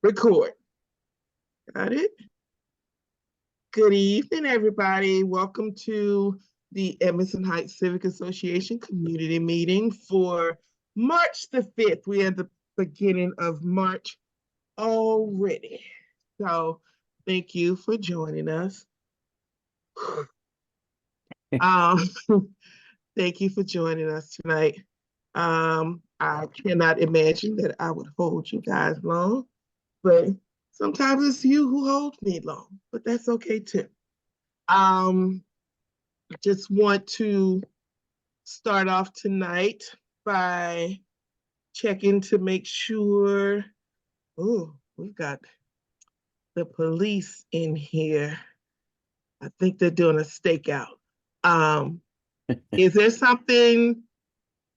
Record. Got it? Good evening, everybody. Welcome to the Edmondson Heights Civic Association community meeting for March the 5th. We are at the beginning of March already. So thank you for joining us. Thank you for joining us tonight. I cannot imagine that I would hold you guys long, but sometimes it's you who holds me long, but that's okay too. Just want to start off tonight by checking to make sure. Oh, we've got the police in here. I think they're doing a stakeout. Is there something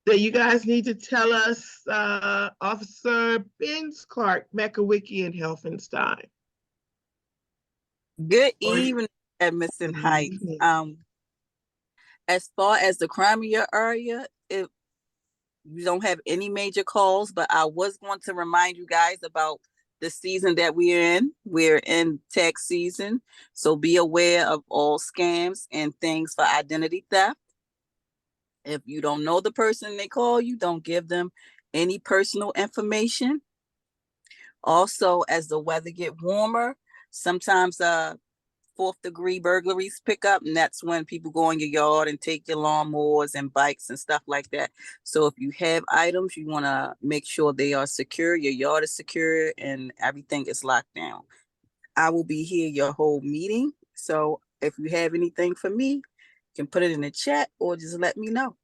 that you guys need to tell us, Officer Benz Clark, Mekawicki, and Helfenstein? Good evening, Edmondson Heights. As far as the crime in your area, you don't have any major calls, but I was going to remind you guys about the season that we're in. We're in tax season, so be aware of all scams and things for identity theft. If you don't know the person they call you, don't give them any personal information. Also, as the weather get warmer, sometimes 4th-degree burglaries pick up, and that's when people go in your yard and take your lawnmowers and bikes and stuff like that. So if you have items, you want to make sure they are secure, your yard is secure, and everything is locked down. I will be here your whole meeting. So if you have anything for me, you can put it in the chat or just let me know.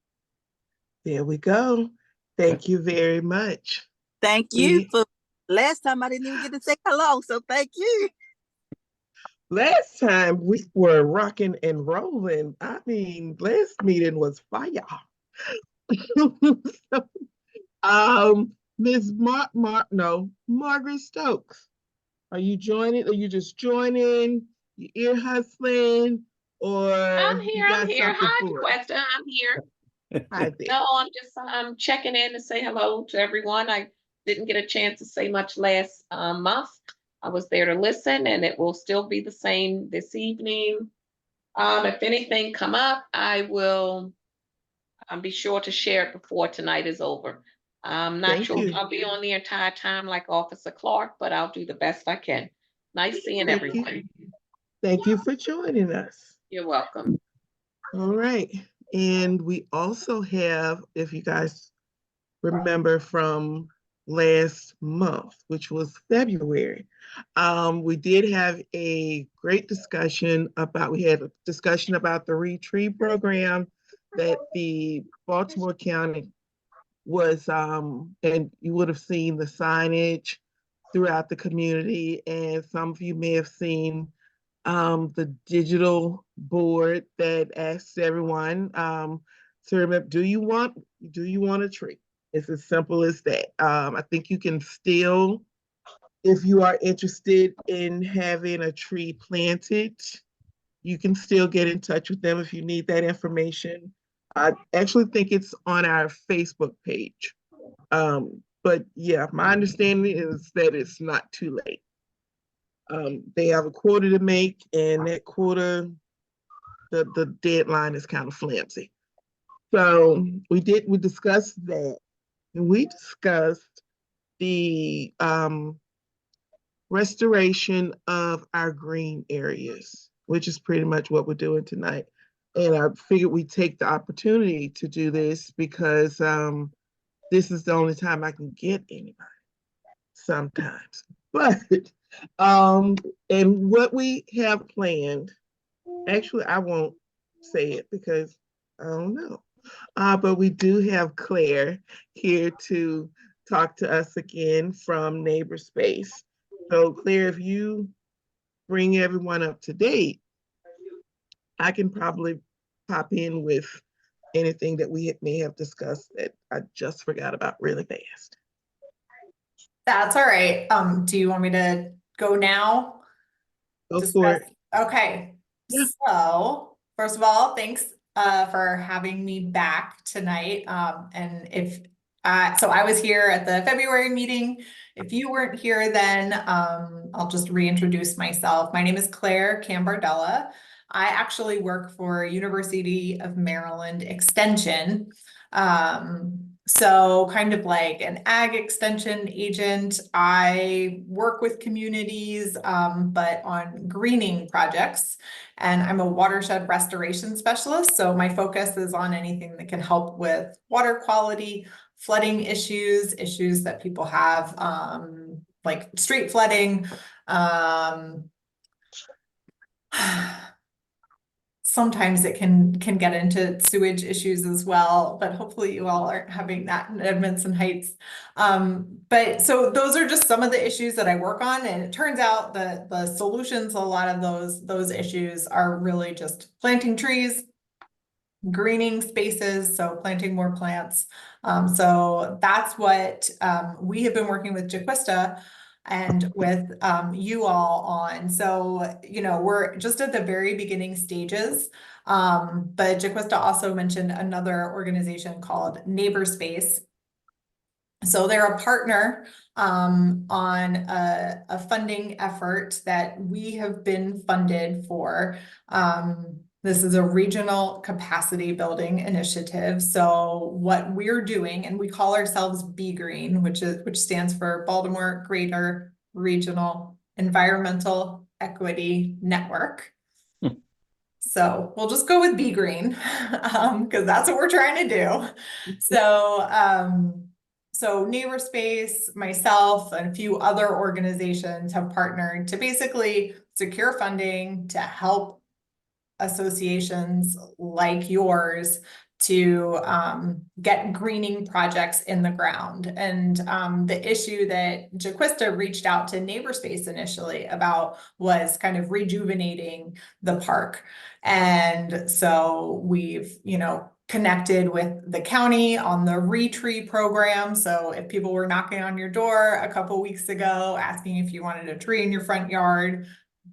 There we go. Thank you very much. Thank you for last time I didn't even get to say hello, so thank you. Last time we were rocking and rolling. I mean, last meeting was fire. Ms. Margaret Stokes, are you joining? Are you just joining? You ear hustling? Or I'm here. Hi, for Questa. I'm here. Hi there. No, I'm just checking in to say hello to everyone. I didn't get a chance to say much last month. I was there to listen, and it will still be the same this evening. If anything come up, I will be sure to share it before tonight is over. I'm not sure I'll be on the entire time like Officer Clark, but I'll do the best I can. Nice seeing everyone. Thank you for joining us. You're welcome. All right. And we also have, if you guys remember from last month, which was February, we did have a great discussion about, the retrieve program that the Baltimore County was, and you would have seen the signage throughout the community, and some of you may have seen the digital board that asks everyone to remember, do you want a tree? It's as simple as that. I think you can still, if you are interested in having a tree planted, you can still get in touch with them if you need that information. I actually think it's on our Facebook page. But yeah, my understanding is that it's not too late. They have a quota to make, and that quota, the deadline is kind of flimsy. So we discussed that, and we discussed the restoration of our green areas, which is pretty much what we're doing tonight. And I figured we'd take the opportunity to do this because this is the only time I can get anybody sometimes. But and what we have planned, actually, I won't say it because I don't know. But we do have Claire here to talk to us again from Neighbor Space. So Claire, if you bring everyone up to date, I can probably pop in with anything that we may have discussed that I just forgot about really fast. That's all right. Do you want me to go now? Go for it. Okay. Yeah. So first of all, thanks for having me back tonight. And so I was here at the February meeting. If you weren't here then, I'll just reintroduce myself. My name is Claire Cambardella. I actually work for University of Maryland Extension. So kind of like an ag extension agent. I work with communities, but on greening projects. And I'm a watershed restoration specialist. So my focus is on anything that can help with water quality, flooding issues that people have, like street flooding. Sometimes it can get into sewage issues as well, but hopefully you all aren't having that in Edmondson Heights. But so those are just some of the issues that I work on, and it turns out that the solutions to a lot of those issues are really just planting trees, greening spaces, so planting more plants. So that's what we have been working with Jaquista and with you all on. So, you know, we're just at the very beginning stages. But Jaquista also mentioned another organization called Neighbor Space. So they're a partner on a funding effort that we have been funded for. This is a regional capacity building initiative. So what we're doing, and we call ourselves Be Green, which stands for Baltimore Greater Regional Environmental Equity Network. So we'll just go with Be Green, because that's what we're trying to do. So Neighbor Space, myself, and a few other organizations have partnered to basically secure funding to help associations like yours to get greening projects in the ground. And the issue that Jaquista reached out to Neighbor Space initially about was kind of rejuvenating the park. And so we've, you know, connected with the county on the retree program. So if people were knocking on your door a couple weeks ago asking if you wanted a tree in your front yard,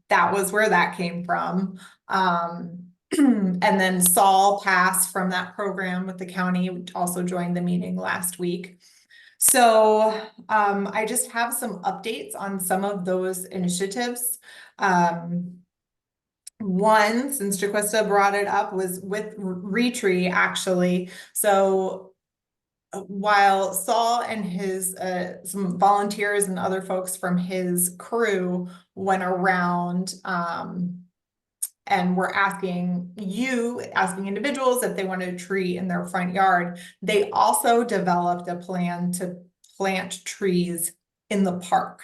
that was where that came from. And then Saul passed from that program with the county, which also joined the meeting last week. So I just have some updates on some of those initiatives. One, since Jaquista brought it up, was with Retree, actually. So while Saul and his some volunteers and other folks from his crew went around and were asking individuals if they wanted a tree in their front yard, they also developed a plan to plant trees in the park.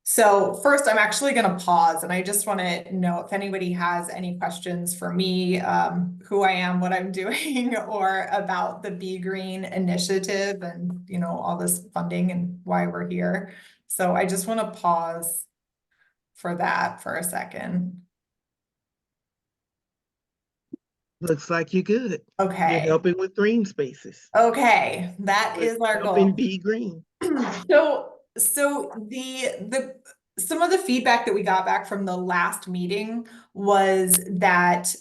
So first, I'm actually going to pause, and I just want to know if anybody has any questions for me, who I am, what I'm doing, or about the Be Green initiative and, you know, all this funding and why we're here. So I just want to pause for that for a second. Looks like you're good. Okay. You're helping with green spaces. Okay, that is our helping goal. Be Green. So the some of the feedback that we got back from the last meeting was that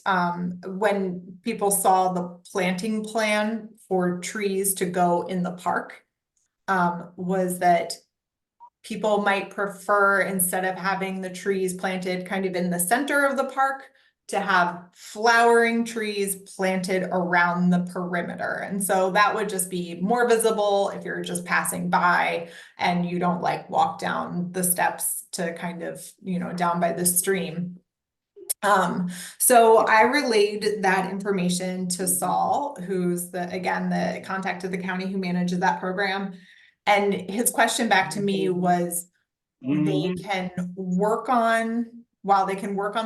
when people saw the planting plan for trees to go in the park, was that people might prefer, instead of having the trees planted kind of in the center of the park, to have flowering trees planted around the perimeter. And so that would just be more visible if you're just passing by and you don't like walk down the steps to kind of, you know, down by the stream. So I relayed that information to Saul, who's again, the contact of the county who manages that program. And his question back to me was, they can work on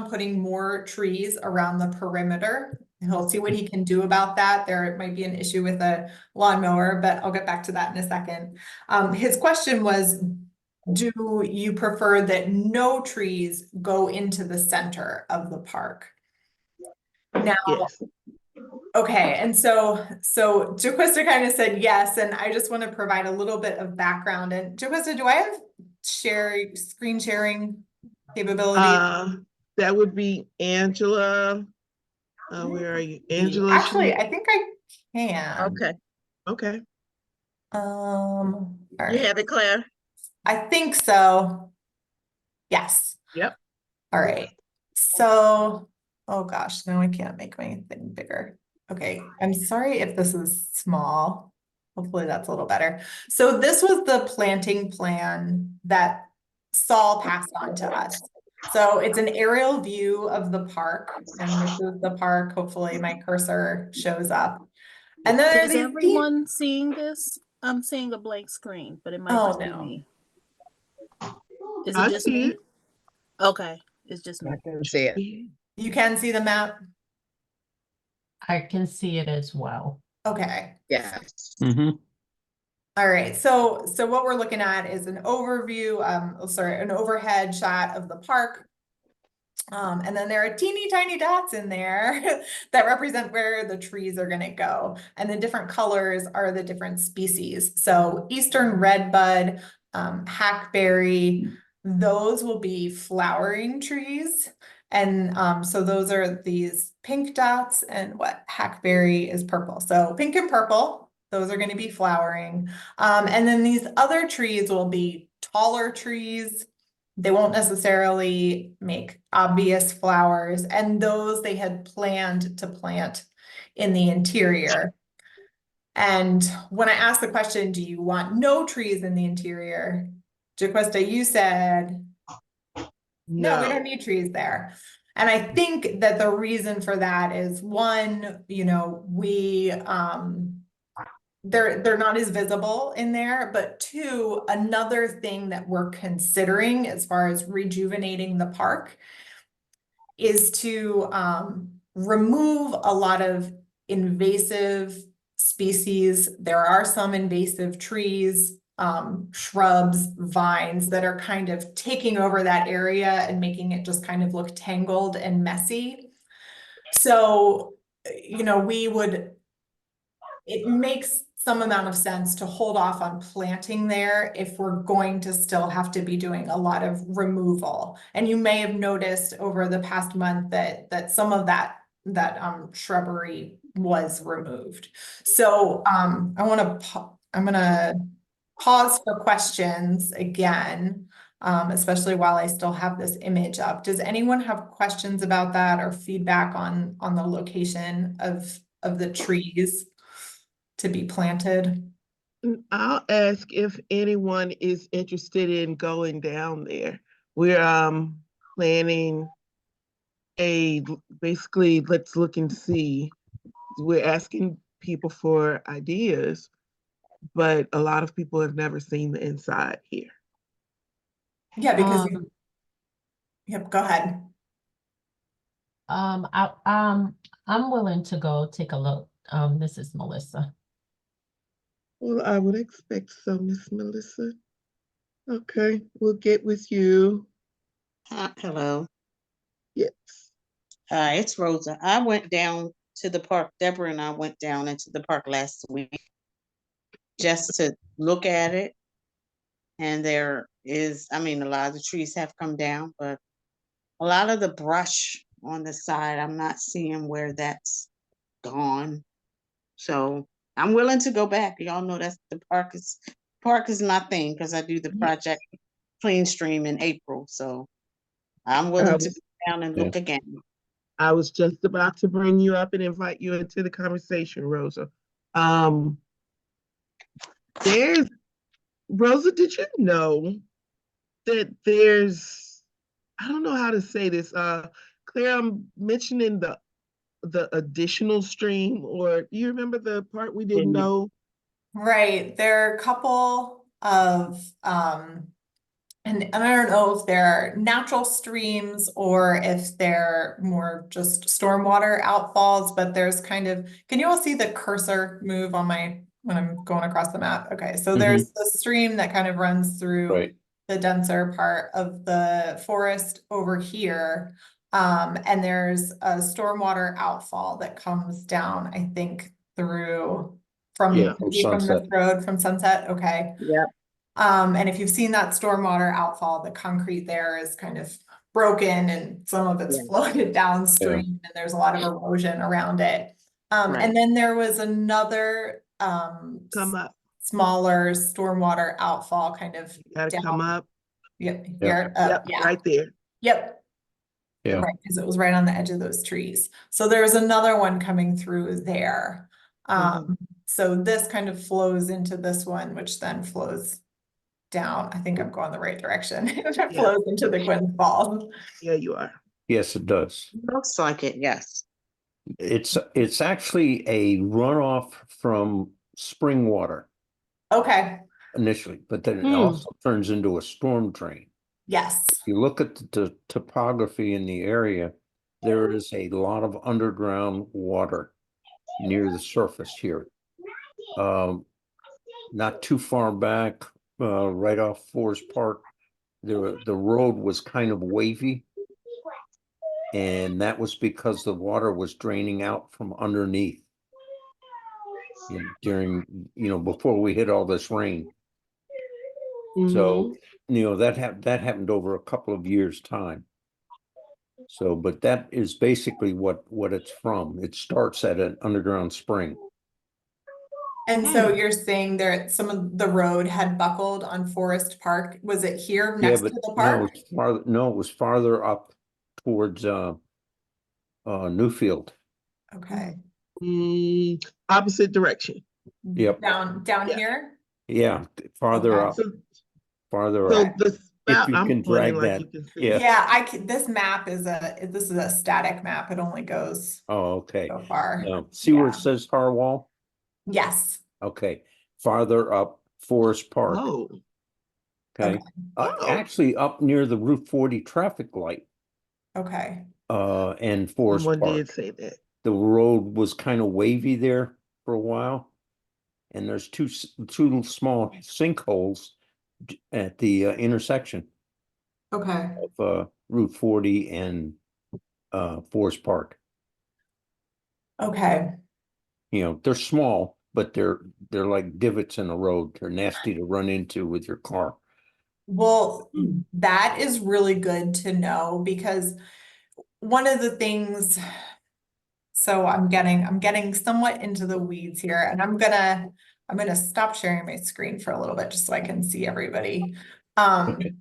putting more trees around the perimeter. He'll see what he can do about that. There might be an issue with a lawnmower, but I'll get back to that in a second. His question was, do you prefer that no trees go into the center of the park? Now, Yes. okay, and so Jaquista kind of said yes, and I just want to provide a little bit of background. And Jaquista, do I have screen sharing capability? That would be Angela. Where are you, Angela? Actually, I think I can. Okay, All you right. have it, Claire. I think so. Yes. Yep. All right. So, oh gosh, now I can't make my thing bigger. Okay, I'm sorry if this is small. Hopefully that's a little better. So this was the planting plan that Saul passed on to us. So it's an aerial view of the park, and this is the park. Hopefully my cursor shows up. And then there's Is these everyone seeing this? I'm seeing a blank screen, but it might Oh just be no. me. Is it I just see me? it. Okay, it's just me. I can see it. You can see the map? I can see it as well. Okay. Yes. All right, so what we're looking at is an overview, an overhead shot of the park. And then there are teeny tiny dots in there that represent where the trees are gonna go. And the different colors are the different species. So eastern redbud, hackberry, those will be flowering trees. And so those are these pink dots, and what hackberry is purple. So pink and purple, those are gonna be flowering. And then these other trees will be taller trees. They won't necessarily make obvious flowers, and those they had planned to plant in the interior. And when I asked the question, do you want no trees in the interior? Jaquesta, you said, no, we don't need trees there. And I think that the reason for that is one, they're not as visible in there, but two, another thing that we're considering as far as rejuvenating the park is to remove a lot of invasive species. There are some invasive trees, shrubs, vines that are kind of taking over that area and making it just kind of look tangled and messy. So, it makes some amount of sense to hold off on planting there if we're going to still have to be doing a lot of removal. And you may have noticed over the past month that some of that shrubbery was removed. So I'm gonna pause for questions again, especially while I still have this image up. Does anyone have questions about that or feedback on the location of the trees to be planted? I'll ask if anyone is interested in going down there. We're planning basically let's look and see. We're asking people for ideas, but a lot of people have never seen the inside here. Yeah, because yep, go ahead. I'm willing to go take a look. This is Melissa. Well, I would expect so, Miss Melissa. Okay, we'll get with you. Hello. Yes. Hi, it's Rosa. I went down to the park. Deborah and I went down into the park last week just to look at it. And there is, a lot of the trees have come down, but a lot of the brush on the side, I'm not seeing where that's gone. So I'm willing to go back. Y'all know that's the park is my thing because I do the project Clean Stream in April. So I'm willing to go down and look again. I was just about to bring you up and invite you into the conversation, Rosa. Rosa, did you know that I don't know how to say this, Claire, I'm mentioning the additional stream, or you remember the part we didn't know? Right, there are a couple of and I don't know if they're natural streams or if they're more just stormwater outfalls, but there's kind of, can you all see the cursor move on when I'm going across the map? Okay, so there's the stream that kind of runs through the denser part of the forest over here. And there's a stormwater outfall that comes down, I think, through from this road from Sunset. Okay. Yeah. And if you've seen that stormwater outfall, the concrete there is kind of broken and some of it's floated downstream and there's a lot of erosion around it. And then there was another Come up. smaller stormwater outfall kind of Gotta come down. up. Yep, Yeah. here, Yep, yeah, right there. yep. Yeah. Right, because it was right on the edge of those trees. So there's another one coming through there. Mhm. So this kind of flows into this one, which then flows down. I think I'm going the right direction. It Yeah. flows into the Gwynn Falls. Yeah, you are. Yes, it does. Looks like it, yes. It's actually a runoff from spring water Okay, initially, but then it Hmm. also turns into a storm drain. yes, If you look at the topography in the area, there is a lot of underground water near the surface here. Not too far back, right off Forest Park, the road was kind of wavy. And that was because the water was draining out from underneath during, before we hit all this rain. So, Mhm. that happened over a couple of years' time. So, but that is basically what it's from. It starts at an underground spring. and so you're saying there, some of the road had buckled on Forest Park. Was it here Yeah, next but to the no, park? it's farther, no, it was farther up towards Newfield. Okay, Opposite direction. Yep. down Yeah. here? Yeah, farther Okay. up, So, farther so up. the spout, you I'm can pointing drag like that, you can see. yeah. Yeah, this map is this is a static map. It only goes Oh, okay. so far. Now, see where it Yeah. says Harwell? Yes. Okay, farther up Forest Park, Oh, okay? Oh. Actually up near the Route 40 traffic light, Okay. and Forest someone Park. did say that. The road was kind of wavy there for a while. And there's two small sinkholes at the intersection Okay. of Route 40 and Forest Park. Okay. They're small, but they're like divots in the road. They're nasty to run into with your car. Well, that is really good to know because one of the things, so I'm getting somewhat into the weeds here, and I'm gonna stop sharing my screen for a little bit just so I can see everybody. Okay.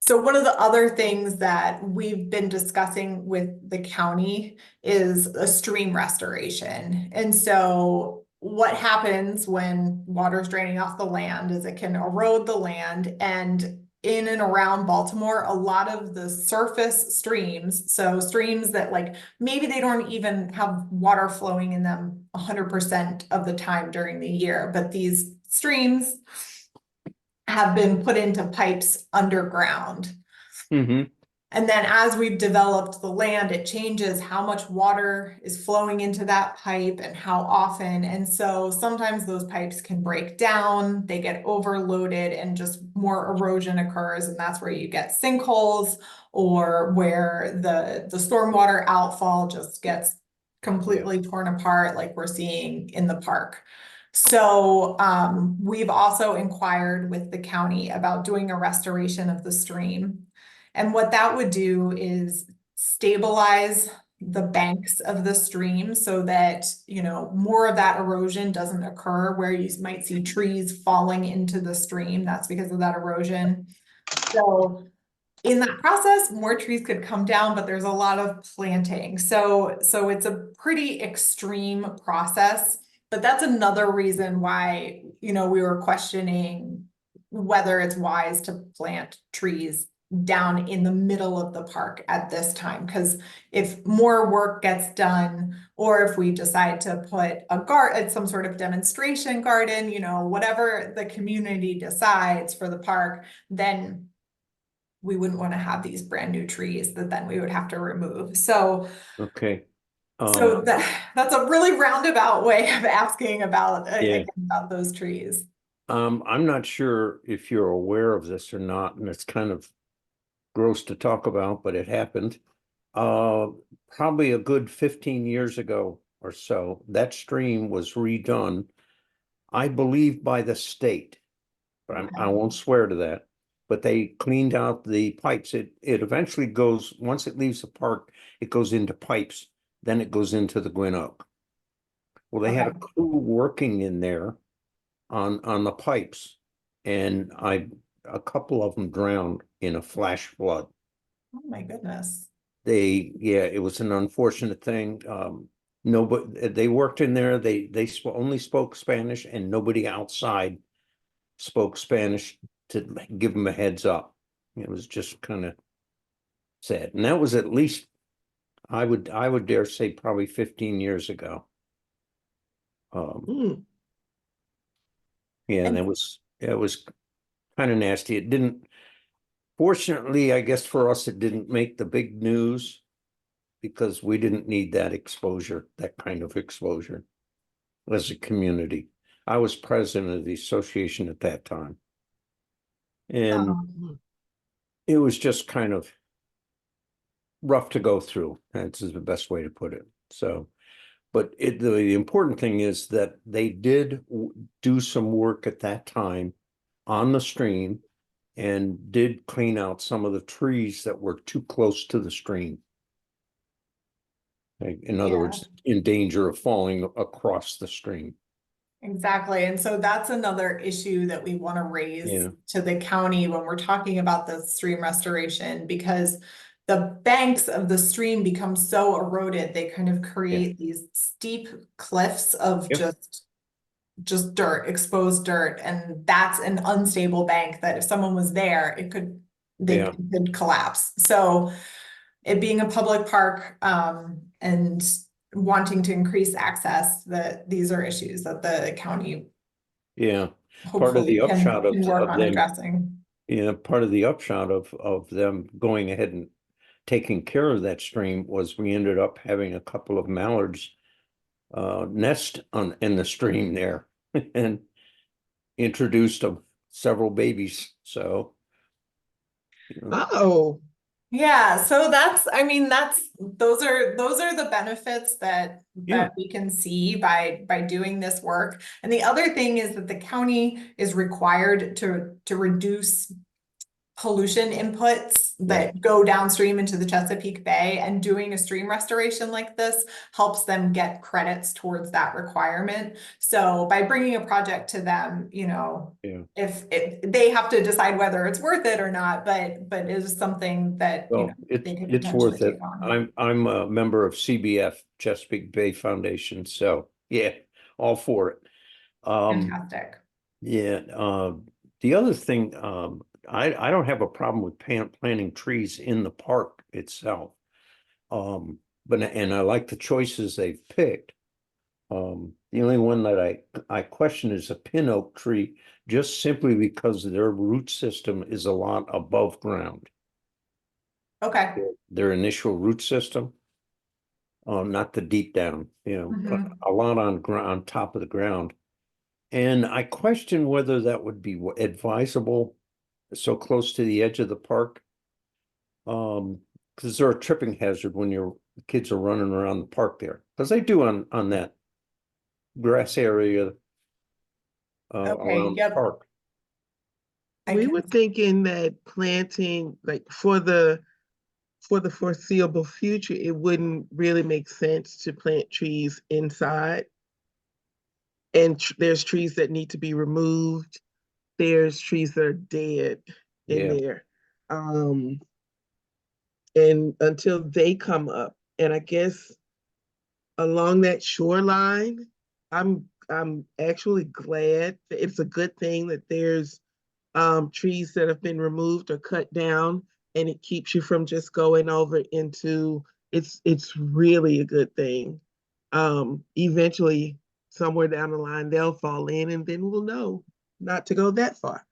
So one of the other things that we've been discussing with the county is a stream restoration. And so what happens when water's draining off the land is it can erode the land, and in and around Baltimore, a lot of the surface streams, so streams that like maybe they don't even have water flowing in them 100% of the time during the year, but these streams have been put into pipes underground. Mm-hmm. And then as we've developed the land, it changes how much water is flowing into that pipe and how often. And so sometimes those pipes can break down, they get overloaded, and just more erosion occurs. And that's where you get sinkholes, or where the stormwater outfall just gets completely torn apart, like we're seeing in the park. So we've also inquired with the county about doing a restoration of the stream. And what that would do is stabilize the banks of the stream so that, more of that erosion doesn't occur where you might see trees falling into the stream. That's because of that erosion. So in that process, more trees could come down, but there's a lot of planting. So it's a pretty extreme process, but that's another reason why, we were questioning whether it's wise to plant trees down in the middle of the park at this time. Because if more work gets done, or if we decide to put some sort of demonstration garden, whatever the community decides for the park, then we wouldn't want to have these brand new trees that then we would have to remove. So, Okay. so that's a really roundabout way of asking about, Yeah. again, about those trees. I'm not sure if you're aware of this or not, and it's kind of gross to talk about, but it happened. Probably a good 15 years ago or so, that stream was redone, I believe, by the state. But I won't swear to that. But they cleaned out the pipes. It eventually goes, once it leaves the park, it goes into pipes. Then it goes into the Gwynn Oak. Well, they had a crew working in there on the pipes. And a couple of them drowned in a flash flood. Oh my goodness. Yeah, it was an unfortunate thing. Nobody, they worked in there, they only spoke Spanish, and nobody outside spoke Spanish to give them a heads up. It was just kind of sad. And that was at least, I would dare say, probably 15 years ago. Mm. Yeah, and And- it was kind of nasty. It didn't, fortunately, I guess for us, it didn't make the big news because we didn't need that exposure, that kind of exposure as a community. I was president of the association at that time. And it was just kind of rough to go through. That's the best way to put it. So, but the important thing is that they did do some work at that time on the stream and did clean out some of the trees that were too close to the stream. In other words, in danger of falling across the stream. Exactly. And so that's another issue that we want to raise Yeah. to the county when we're talking about the stream restoration, because the banks of the stream become so eroded, they kind of create these steep cliffs of Yep. just dirt, exposed dirt. And that's an unstable bank that if someone was there, it could collapse. So it being a public park, and wanting to increase access, that these are issues that the county Yeah. Part of hopefully the upshot can work of on them, addressing. yeah, part of the upshot of them going ahead and taking care of that stream was we ended up having a couple of mallards nest in the stream there and introduced several babies. So, you know, Oh, Yeah, so that's, I mean, those are the benefits that Yeah. we can see by doing this work. And the other thing is that the county is required to reduce pollution inputs that go downstream into the Chesapeake Bay, and doing a stream restoration like this helps them get credits towards that requirement. So by bringing a project to them, you know, if they have to decide whether it's worth it or not, but it is something that, you know, they could it's potentially worth it. take on. I'm a member of CBF, Chesapeake Bay Foundation, so yeah, all for it. Fantastic. Yeah, the other thing, I don't have a problem with planting trees in the park itself. But I like the choices they've picked. The only one that I question is a pin oak tree, just simply because their root system is a lot above ground. Okay. Their initial root system, not the deep down, you know, Mhm. a lot on top of the ground. And I question whether that would be advisable so close to the edge of the park. Because they're a tripping hazard when your kids are running around the park there, because they do on that grass area around the park. we were thinking that planting, like for the foreseeable future, it wouldn't really make sense to plant trees inside. And there's trees that need to be removed. There's trees that are dead in there. And until they come up, and I guess along that shoreline, I'm actually glad that it's a good thing that there's trees that have been removed or cut down, and it keeps you from just going over into it's really a good thing. Eventually, somewhere down the line, they'll fall in, and then we'll know not to go that far.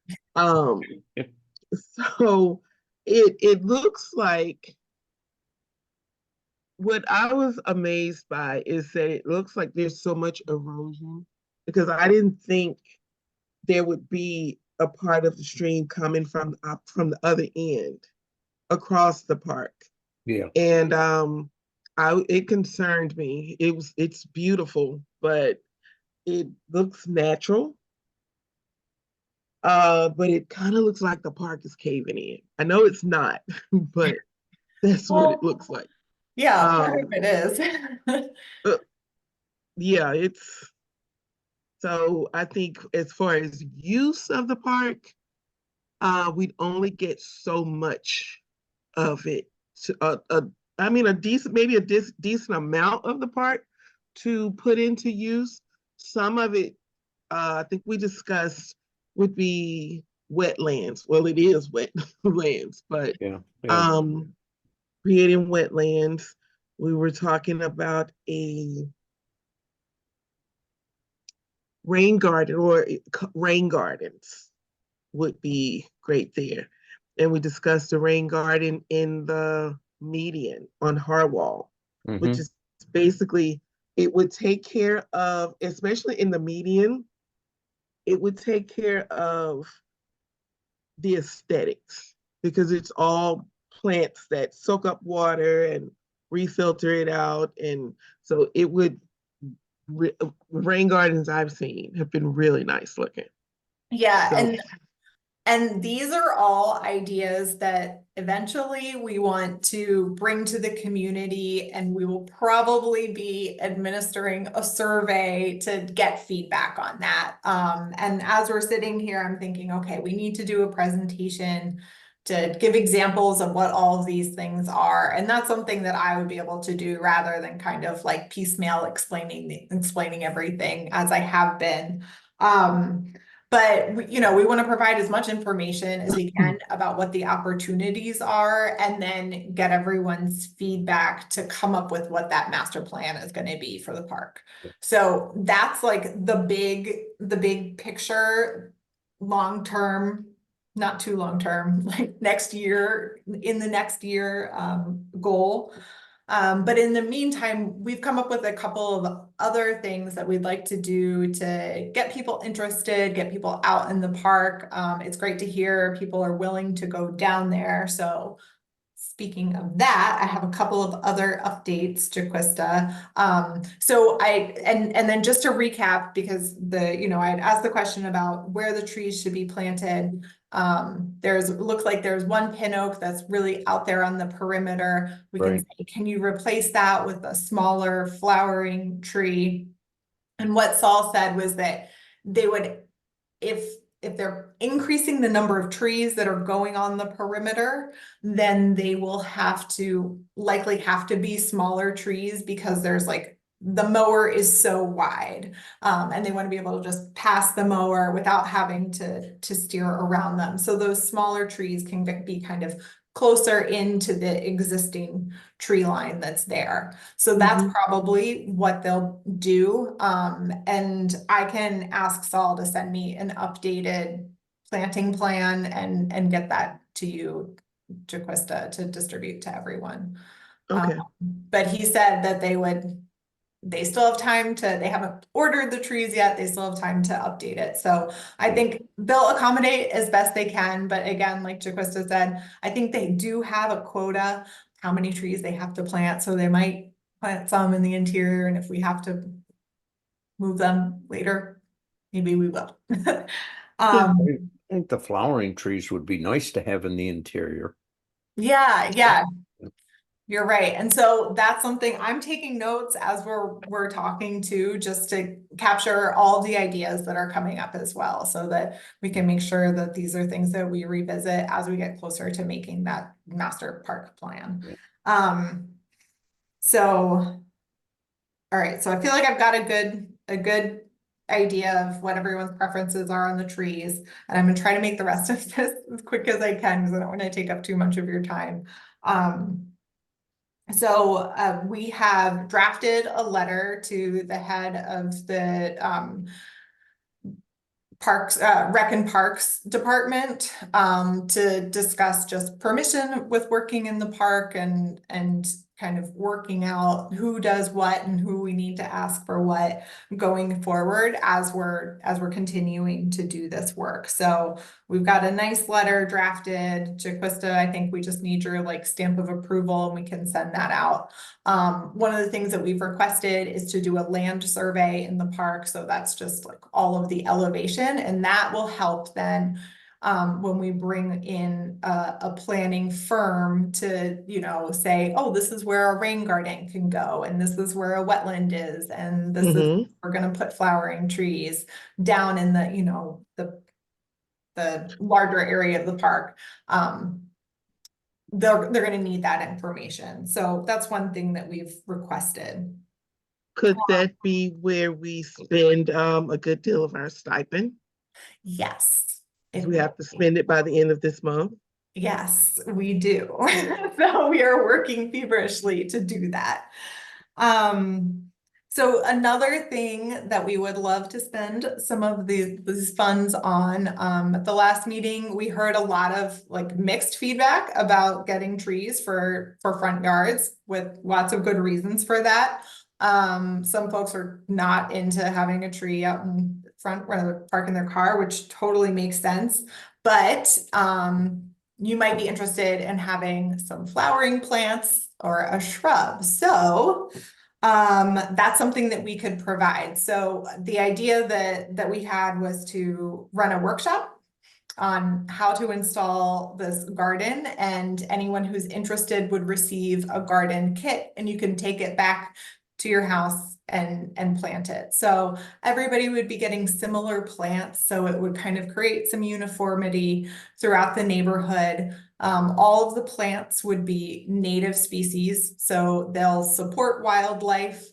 So it looks like, what I was amazed by is that it looks like there's so much erosion, because I didn't think there would be a part of the stream coming from the other end across the park. Yeah. And it concerned me. It's beautiful, but it looks natural. But it kind of looks like the park is caving in. I know it's not, but that's what it looks like. Yeah, part of it is. Yeah, So I think as far as use of the park, we'd only get so much of it. I mean, a decent, maybe a decent amount of the park to put into use. Some of it, I think we discussed, would be wetlands. Well, it is wetlands, but Yeah. creating wetlands. We were talking about a rain garden or rain gardens would be great there. And we discussed the rain garden in the median on Harwell, which Mhm. is basically, it would take care of, especially in the median, it would take care of the aesthetics because it's all plants that soak up water and refilter it out. And so it would, rain gardens I've seen have been really nice looking. Yeah, So and these are all ideas that eventually we want to bring to the community, and we will probably be administering a survey to get feedback on that. And as we're sitting here, I'm thinking, okay, we need to do a presentation to give examples of what all of these things are. And that's something that I would be able to do rather than kind of like piecemeal explaining everything as I have been. But we want to provide as much information as we can about what the opportunities are, and then get everyone's feedback to come up with what that master plan is going to be for the park. So that's like the big picture, long term, not too long term, like next year, in the next year goal. But in the meantime, we've come up with a couple of other things that we'd like to do to get people interested, get people out in the park. It's great to hear people are willing to go down there. So speaking of that, I have a couple of other updates, Jaquista. And then just to recap, because I had asked the question about where the trees should be planted. Looks like there's one pin oak that's really out there on the perimeter. We can say, can you replace that with a smaller flowering tree? And what Saul said was that they would, if they're increasing the number of trees that are going on the perimeter, then they will likely have to be smaller trees, because there's like, the mower is so wide, and they want to be able to just pass the mower without having to steer around them. So those smaller trees can be kind of closer into the existing tree line that's there. So that's probably what they'll do. And I can ask Saul to send me an updated planting plan and get that to you, Jaquista, to distribute to everyone. okay. But he said that they still have time they haven't ordered the trees yet. They still have time to update it. So I think they'll accommodate as best they can. But again, like Jaquista said, I think they do have a quota, how many trees they have to plant. So they might plant some in the interior. And if we have to move them later, maybe we will. I think the flowering trees would be nice to have in the interior. Yeah. You're right. And so that's something I'm taking notes as we're talking to, just to capture all the ideas that are coming up as well, so that we can make sure that these are things that we revisit as we get closer to making that master park plan. So, all right. So I feel like I've got a good idea of what everyone's preferences are on the trees. And I'm gonna try to make the rest of this as quick as I can, because I don't want to take up too much of your time. So we have drafted a letter to the head of the Parks, Rec and Parks Department, to discuss just permission with working in the park, and kind of working out who does what and who we need to ask for what going forward as we're continuing to do this work. So we've got a nice letter drafted. Jaquista, I think we just need your like stamp of approval, and we can send that out. One of the things that we've requested is to do a land survey in the park. So that's just like all of the elevation, and that will help then when we bring in a planning firm to, you know, say, oh, this is where a rain garden can go, and this is where a wetland is, and this is, Mhm. we're gonna put flowering trees down in the, you know, the larger area of the park. They're gonna need that information. So that's one thing that we've requested. Could that be where we spend a good deal of our stipend? Yes. Because it we have to spend it by the end of this month. Yes, we do. So we are working feverishly to do that. So another thing that we would love to spend some of these funds on, at the last meeting, we heard a lot of like mixed feedback about getting trees for front yards, with lots of good reasons for that. Some folks are not into having a tree out in front where they're parking their car, which totally makes sense. But you might be interested in having some flowering plants or a shrub. So that's something that we could provide. So the idea that we had was to run a workshop on how to install this garden, and anyone who's interested would receive a garden kit, and you can take it back to your house and plant it. So everybody would be getting similar plants, so it would kind of create some uniformity throughout the neighborhood. All of the plants would be native species, so they'll support wildlife.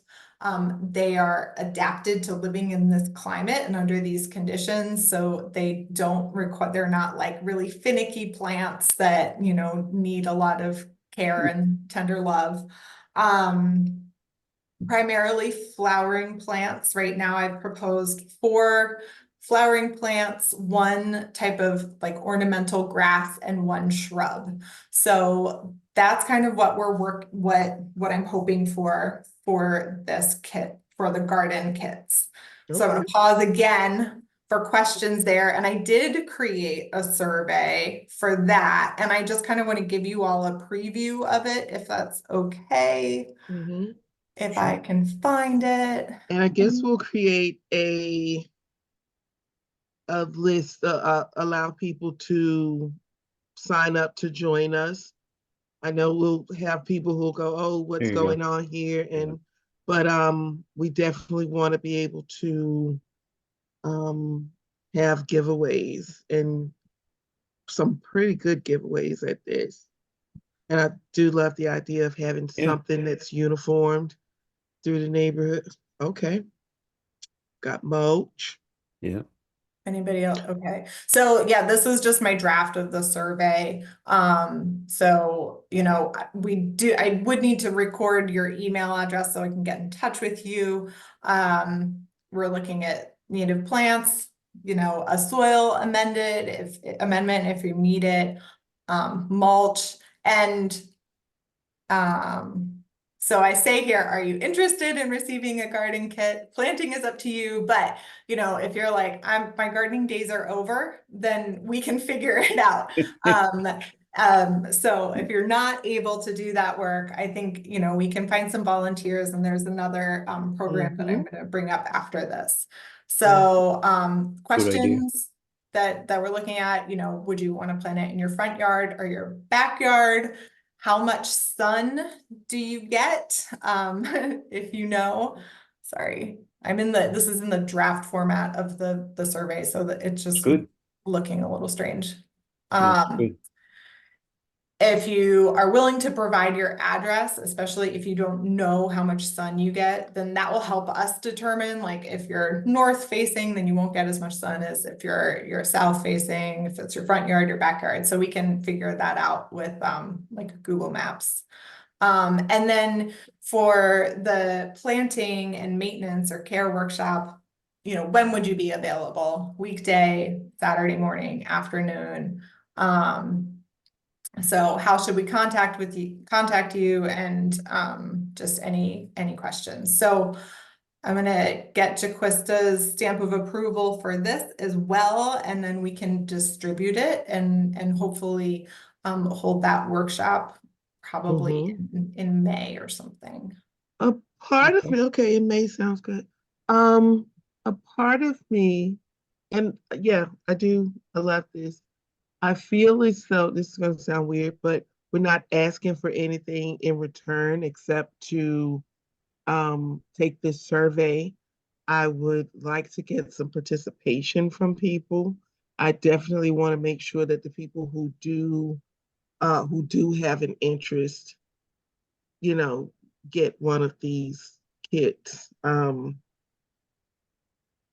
They are adapted to living in this climate and under these conditions, so they don't require, they're not like really finicky plants that, you know, need a lot of care and tender love. Primarily flowering plants. Right now I've proposed 4 flowering plants, 1 type of like ornamental grass, and 1 shrub. So that's kind of what what I'm hoping for this kit, for the garden kits. So I'm gonna Okay. pause again for questions there. And I did create a survey for that. And I just kind of want to give you all a preview of it, if that's okay. Mhm. If I can find it. And I guess we'll create a list, allow people to sign up to join us. I know we'll have people who'll go, oh, what's There you go. going on here? And but we definitely want to be able to have giveaways, and some pretty good giveaways at this. And I do love the idea of having Yeah. something that's uniformed through the neighborhood. Okay. Got mulch. Yeah. Anybody else? Okay. So yeah, this is just my draft of the survey. So, you know, I would need to record your email address so I can get in touch with you. We're looking at native plants, you know, a soil amendment if you need it, mulch, and so I say here, are you interested in receiving a garden kit? Planting is up to you, but you know, if you're like, my gardening days are over, then we can figure it out. So if you're not able to do that work, I think, you know, we can find some volunteers, and there's another program that I'm going to bring up after this. So Good idea. questions that we're looking at, you know, would you want to plant it in your front yard or your backyard? How much sun do you get? If you know, sorry, this is in the draft format of the survey, so that it's It's just good. looking a little strange. It's good. If you are willing to provide your address, especially if you don't know how much sun you get, then that will help us determine, like, if you're north facing, then you won't get as much sun as if you're south facing, if it's your front yard, your backyard. So we can figure that out with like Google Maps. And then for the planting and maintenance or care workshop, you know, when would you be available? Weekday, Saturday morning, afternoon? So how should we contact you, and just any questions? So I'm gonna get Jaquista's stamp of approval for this as well, and then we can distribute it and hopefully hold that workshop probably in May or something. A part of me, okay, in May sounds good. A part of me, and yeah, I love this. I feel as though this is going to sound weird, but we're not asking for anything in return except to take this survey. I would like to get some participation from people. I definitely want to make sure that the people who do have an interest, you know, get one of these kits.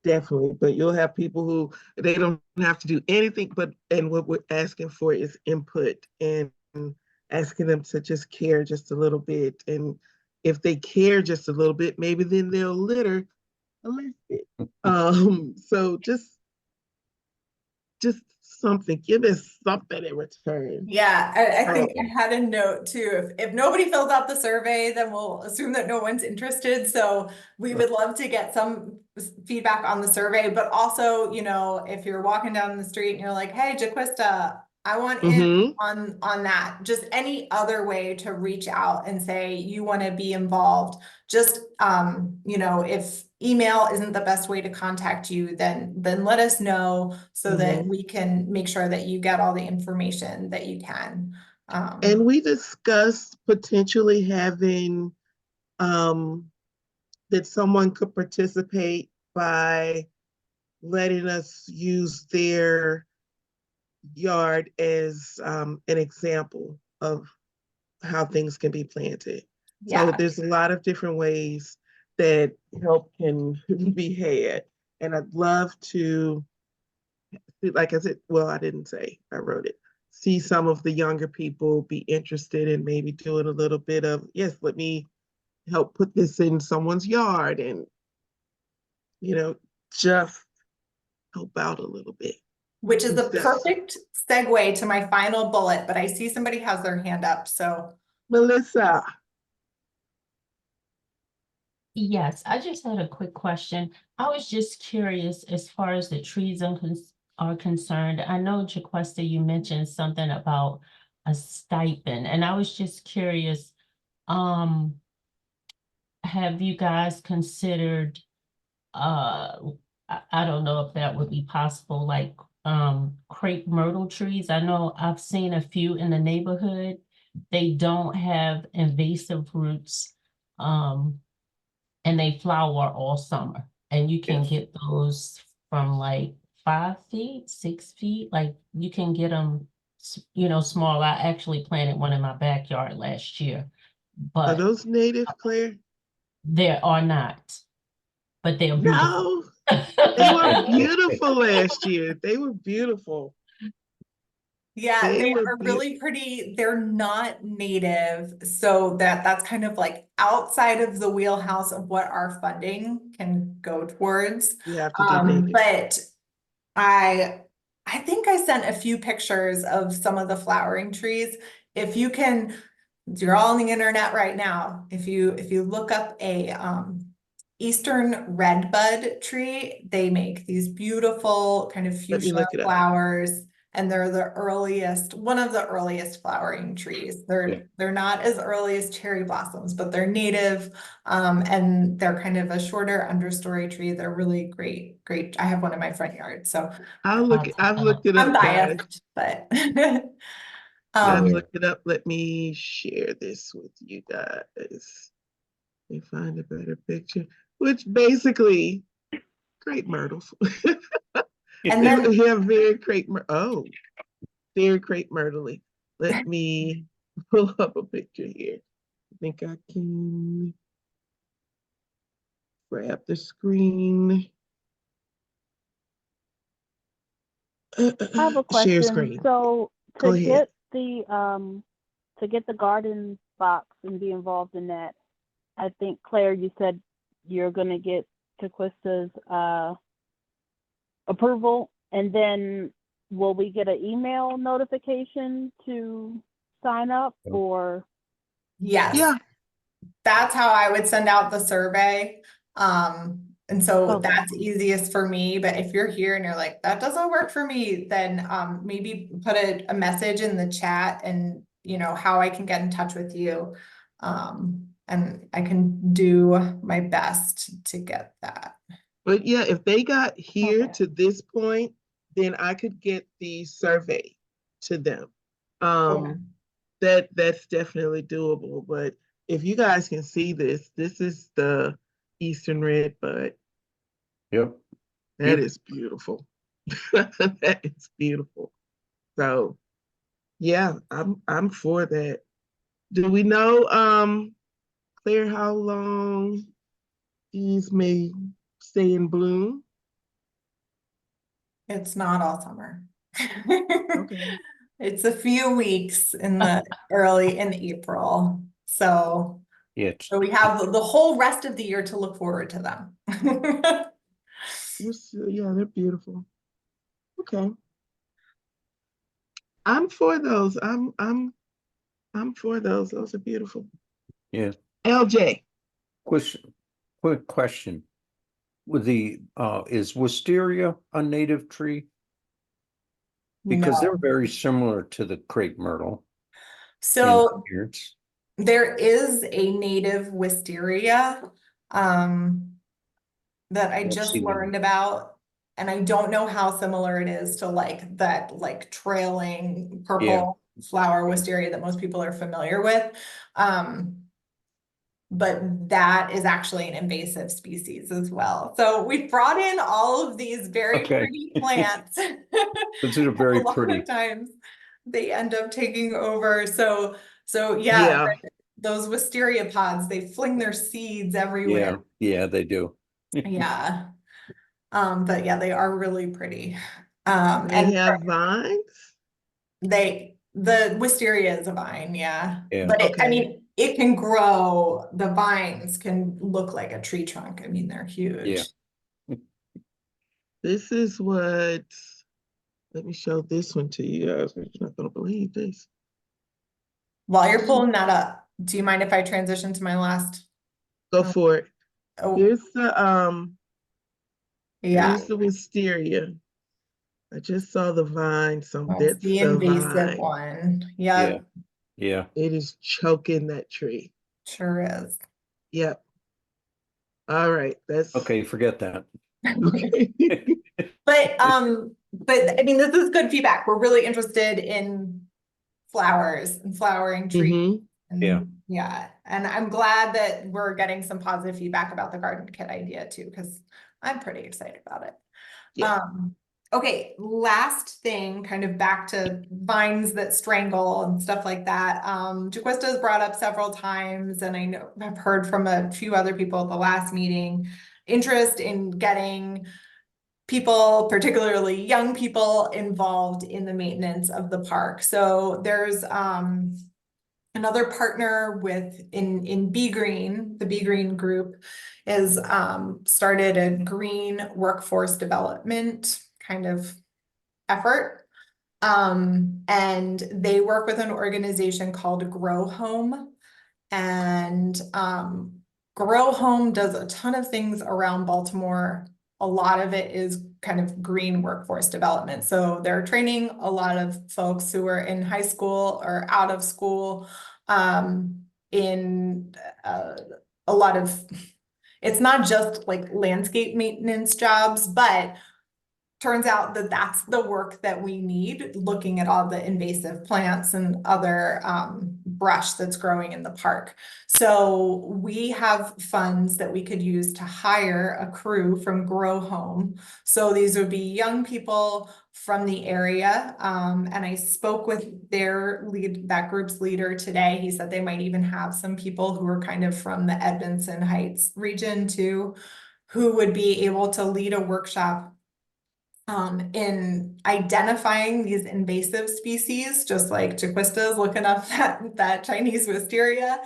Definitely, but you'll have people who they don't have to do anything, and what we're asking for is input and asking them to just care just a little bit. And if they care just a little bit, maybe then they'll litter a little bit. So just something, give us something in return. Yeah, I think I Um, had a note too. If nobody fills out the survey, then we'll assume that no one's interested. So we would love to get some feedback on the survey, but also, you know, if you're walking down the street and you're like, hey, Jaquista, I want in mhm. on that. Just any other way to reach out and say you want to be involved. Just you know, if email isn't the best way to contact you, then let us know so that we can make sure that you get all the information that you can. And we discussed potentially having that someone could participate by letting us use their yard as an example of how things can be planted. So Yeah, there's a lot of different ways that help can be had. And I'd love to, like I said, well, I didn't say, I wrote it. See some of the younger people be interested in maybe doing a little bit of, yes, let me help put this in someone's yard and, you know, just help out a little bit. which is the Instead, perfect segue to my final bullet, but I see somebody has their hand up, so. Melissa. Yes, I just had a quick question. I was just curious as far as the trees are concerned. I know, Jaquesta, you mentioned something about a stipend, and I was just curious, um, have you guys considered, I don't know if that would be possible, like, crepe myrtle trees? I know I've seen a few in the neighborhood. They don't have invasive roots. And they flower all summer. And you can Yes. get those from like 5 feet, 6 feet. Like you can get them, you know, small. I actually planted one in my backyard last year, Are but those native, Claire? there are not, but they're beautiful. No, they were beautiful last year. They were beautiful. Yeah, They they were are beautiful. really pretty. They're not native, so that's kind of like outside of the wheelhouse of what our funding can go towards. You have to do native. But I think I sent a few pictures of some of the flowering trees. If you can, you're all on the internet right now. If you look up a Eastern redbud tree, they make these beautiful kind of Let me fuchsia look it up. flowers, and they're the earliest, one of the earliest flowering trees. They're not as early as cherry blossoms, but they're native, and they're kind of a shorter understory tree. They're really great. I have one in my front yard, so I've looked it I'm up, guys. biased, but I've um, looked it up. Let me share this with you guys. Let me find a better picture. Which basically, crepe myrtles. and then We have very very crepe myrtly. Let me pull up a picture here. I think I can grab the screen. I have a Share question. screen. So Go ahead. to get the garden box and be involved in that, I think Claire, you said you're gonna get Jaquista's approval, and then will we get an email notification to sign up, or? yes, Yeah. that's how I would send out the survey. And so Okay. that's easiest for me. But if you're here and you're like, that doesn't work for me, then maybe put a message in the chat and you know how I can get in touch with you. And I can do my best to get that. But yeah, if they got here Okay. to this point, then I could get the survey to them. Yeah. That's definitely doable. But if you guys can see this, this is the Eastern red bud. Yep. That is beautiful. That is beautiful. So yeah, I'm for that. Do we know, Claire, how long these may stay in bloom? It's not all summer. Okay. It's a few weeks in the early in April. So, Yeah. so we have the whole rest of the year to look forward to them. Yeah, they're beautiful. Okay. I'm for those. I'm for those. Those are beautiful. Yeah. LJ. Quick question. With the is wisteria a native tree? Because they're No. very similar to the crepe myrtle in So appearance. there is a native wisteria that I I've just seen them. learned about. And I don't know how similar it is to like that like trailing purple flower wisteria that most people are familiar with. But that is actually an invasive species as well. So we brought in all of these very Okay. pretty plants. Those are A very lot pretty. of times they end up taking over. So yeah, Yeah. those wisteria pods, they fling their seeds everywhere. Yeah, they do. Yeah. But yeah, they are really pretty. They And have vines. the wisteria is a vine, yeah. Yeah. But I Okay. mean, it can grow, the vines can look like a tree trunk. I mean, they're Yeah. huge. This is what, let me show this one to you guys. You're not gonna believe this. While you're pulling that up, do you mind if I transition to my last? Go for it. Oh, Here's yeah, the wisteria. I just saw the vine, so that's that's the the invasive vine. one. Yeah. Yep, Yeah. It is choking that tree. sure is. Yep. All right. That's Okay, forget that. okay. But I mean, this is good feedback. We're really interested in flowers and flowering trees. Mhm. And Yeah. yeah, and I'm glad that we're getting some positive feedback about the garden kit idea too, because I'm pretty excited about it. Yeah. Okay, last thing, kind of back to vines that strangle and stuff like that. Jaquista has brought up several times, and I know I've heard from a few other people at the last meeting, interest in getting people, particularly young people, involved in the maintenance of the park. So there's another partner with in Be Green, the Be Green group is started a green workforce development kind of effort. And they work with an organization called Grow Home. And Grow Home does a ton of things around Baltimore. A lot of it is kind of green workforce development. So they're training a lot of folks who are in high school or out of school in a lot of, it's not just like landscape maintenance jobs, but turns out that that's the work that we need, looking at all the invasive plants and other brush that's growing in the park. So we have funds that we could use to hire a crew from Grow Home. So these would be young people from the area. And I spoke with their lead, that group's leader today. He said they might even have some people who are kind of from the Edmondson Heights region too, who would be able to lead a workshop in identifying these invasive species, just like Jaquista is looking up that Chinese wisteria.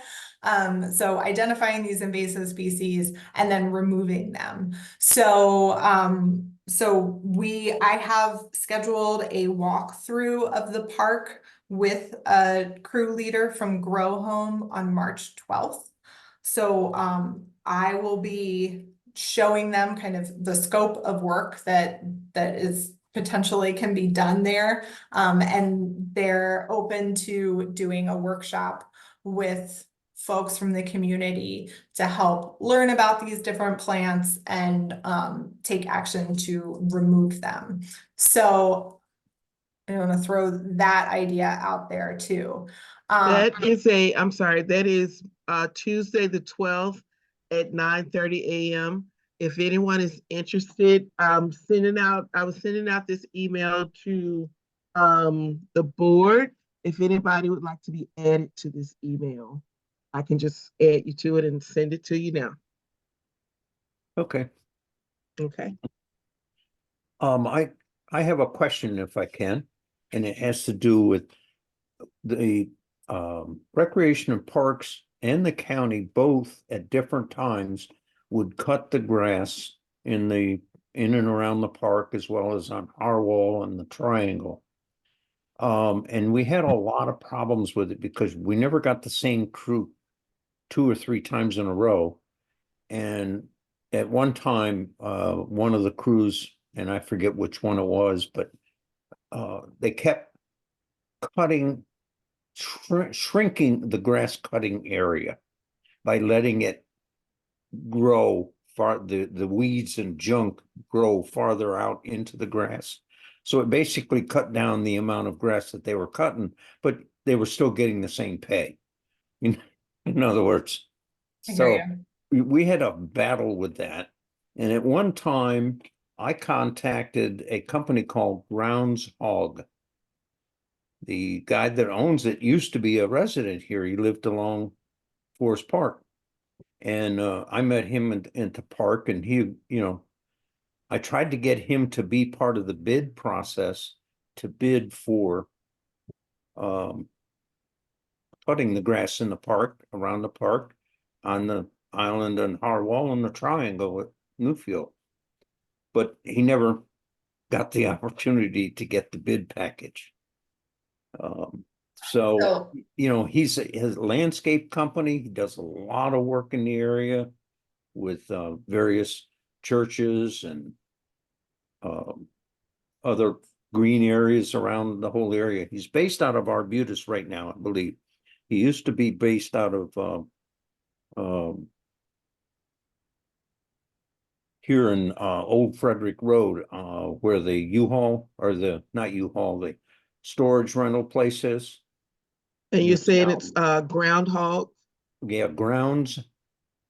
So identifying these invasive species and then removing them. So, I have scheduled a walkthrough of the park with a crew leader from Grow Home on March 12th. So, I will be showing them kind of the scope of work that is potentially can be done there. And they're open to doing a workshop with folks from the community to help learn about these different plants and take action to remove them. So I want to throw that idea out there too. That is I'm sorry, that is Tuesday the 12th at 9:30 a.m. If anyone is interested, I was sending out this email to the board. If anybody would like to be added to this email, I can just add you to it and send it to you now. Okay. Okay. I have a question if I can, and it has to do with the Recreation and Parks and the county both at different times would cut the grass in and around the park as well as on Harwell and the Triangle. And we had a lot of problems with it because we never got the same crew 2 or 3 times in a row. And at one time, one of the crews, and I forget which one it was, but they kept shrinking the grass cutting area by letting it grow the weeds and junk grow farther out into the grass. So it basically cut down the amount of grass that they were cutting, but they were still getting the same pay. In other words, I hear so you. we had a battle with that. And at one time, I contacted a company called Grounds Hog. The guy that owns it used to be a resident here. He lived along Forest Park. And I met him at the park, and I tried to get him to be part of the bid process to bid for cutting the grass in the park, around the park, on the island and Harwell and the Triangle at Newfield. But he never got the opportunity to get the bid package. So, he's his landscape company. He does a lot of work in the area with various churches and other green areas around the whole area. He's based out of Arbutus right now, I believe. He used to be based out of here in Old Frederick Road, where the U-Haul or not U-Haul, the storage rental place is. And you're saying it's groundhog? Yeah, Grounds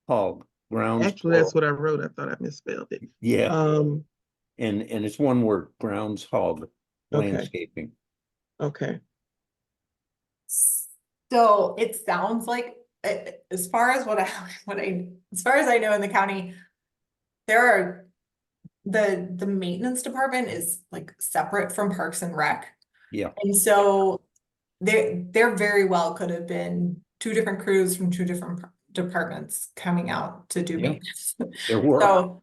Hog. Grounds. Actually, that's what I wrote. I thought I misspelled it. Yeah. And it's one word, Grounds Hog Landscaping. Okay. So it sounds like, as far as as far as I know in the county, the maintenance department is like separate from Parks and Rec. Yeah. And so there very well could have been 2 different crews from 2 different departments coming out to do maintenance. There were.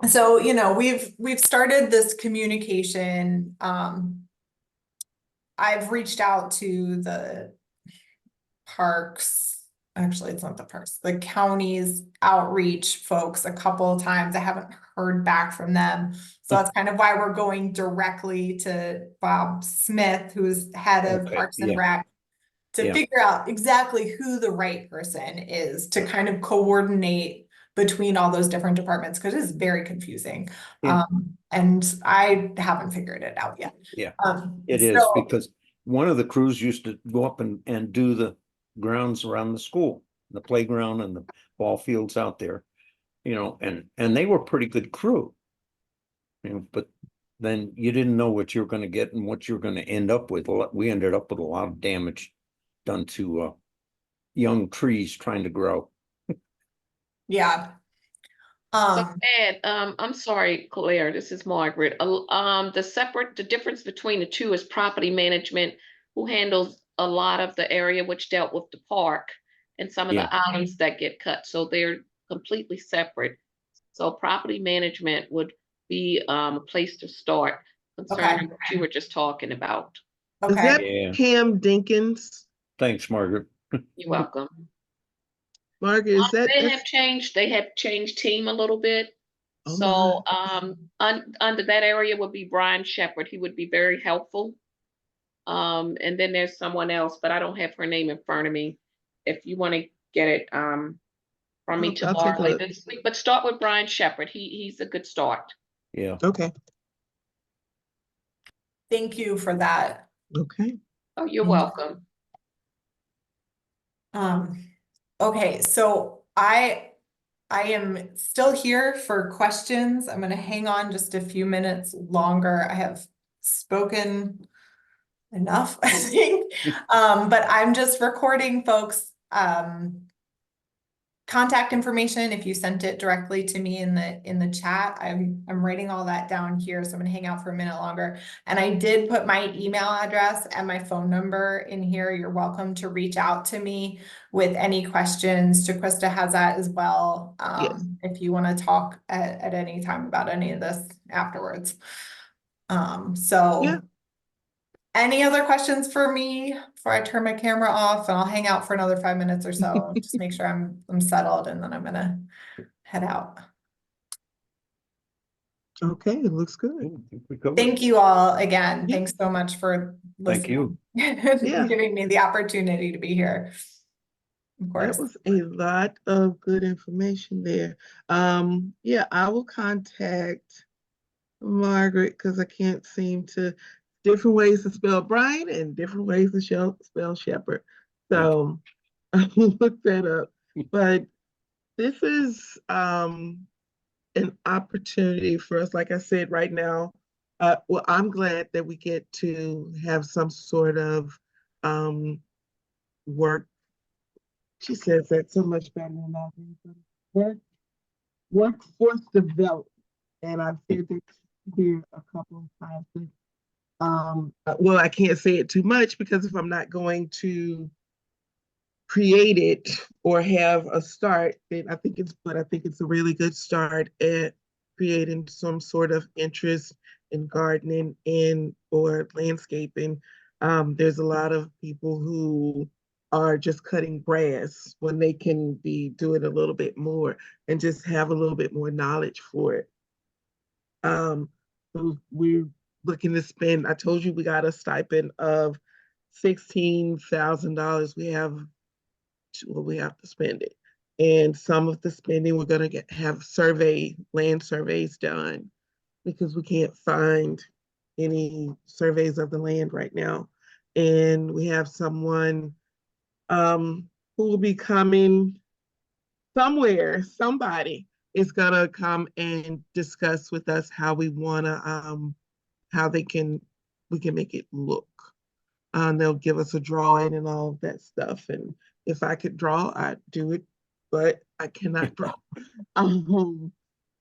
So we've started this communication. I've reached out to the parks. Actually, it's not the parks, the county's outreach folks a couple of times. I haven't heard back from them. So that's kind of why we're going directly to Bob Smith, who's head of Parks and Rec, to figure out exactly who the right person is to kind of coordinate between all those different departments, because it's very confusing. And I haven't figured it out yet. Yeah, it is, because one of the crews used to go up and do the grounds around the school, the playground and the ball fields out there, and they were pretty good crew. But then you didn't know what you're going to get and what you're going to end up with. We ended up with a lot of damage done to young trees trying to grow. Yeah. So Ed, I'm sorry, Claire, this is Margaret. The difference between the two is property management, who handles a lot of the area which dealt with the park and some of the islands that get cut. So they're completely separate. So property management would be a place to start concerning what you were just talking about. Is that Pam Dinkins? Thanks, Margaret. You're welcome. Margaret, is that they have changed team a little bit. Oh, so under that area would be Brian Shepherd. He would be very helpful. And then there's someone else, but I don't have her name in front of me. If you want to get it from me tomorrow this week, but start with Brian Shepherd. He's a good start. Yeah. Okay. Thank you for that. Okay. Oh, you're Thank you. welcome. Okay, so I am still here for questions. I'm gonna hang on just a few minutes longer. I have spoken enough, I think. But I'm just recording folks. Contact information, if you sent it directly to me in the chat, I'm writing all that down here, so I'm gonna hang out for a minute longer. And I did put my email address and my phone number in here. You're welcome to reach out to me with any questions. Jaquista has that as well. Yes. If you want to talk at any time about any of this afterwards. So Yeah. any other questions for me before I turn my camera off, and I'll hang out for another 5 minutes or so, just make sure I'm settled, and then I'm gonna head out. Okay, it looks good. I think we covered it. Thank you all again. Yeah. Thanks so much for Thank you. listening. Yeah. Giving me the opportunity to be here. Of course. That was a lot of good information there. Yeah, I will contact Margaret because I can't seem to different ways to spell Brian and different ways to spell Shepherd. So I'll look that up. But this is an opportunity for us, like I said, right now. Well, I'm glad that we get to have some sort of work. She says that so much better than I do. But workforce development, and I've said this here a couple of times. Well, I can't say it too much because if I'm not going to create it or have a start, then I think it's a really good start at creating some sort of interest in gardening and or landscaping. There's a lot of people who are just cutting grass when they can be doing a little bit more and just have a little bit more knowledge for it. So we're looking to spend, I told you we got a stipend of $16,000. We have to spend it. And some of the spending we're going to have land surveys done because we can't find any surveys of the land right now. And we have someone who will be coming somebody is going to come and discuss with us how we want to, how we can make it look. They'll give us a drawing and all of that stuff. And if I could draw, I'd do it, but I cannot draw.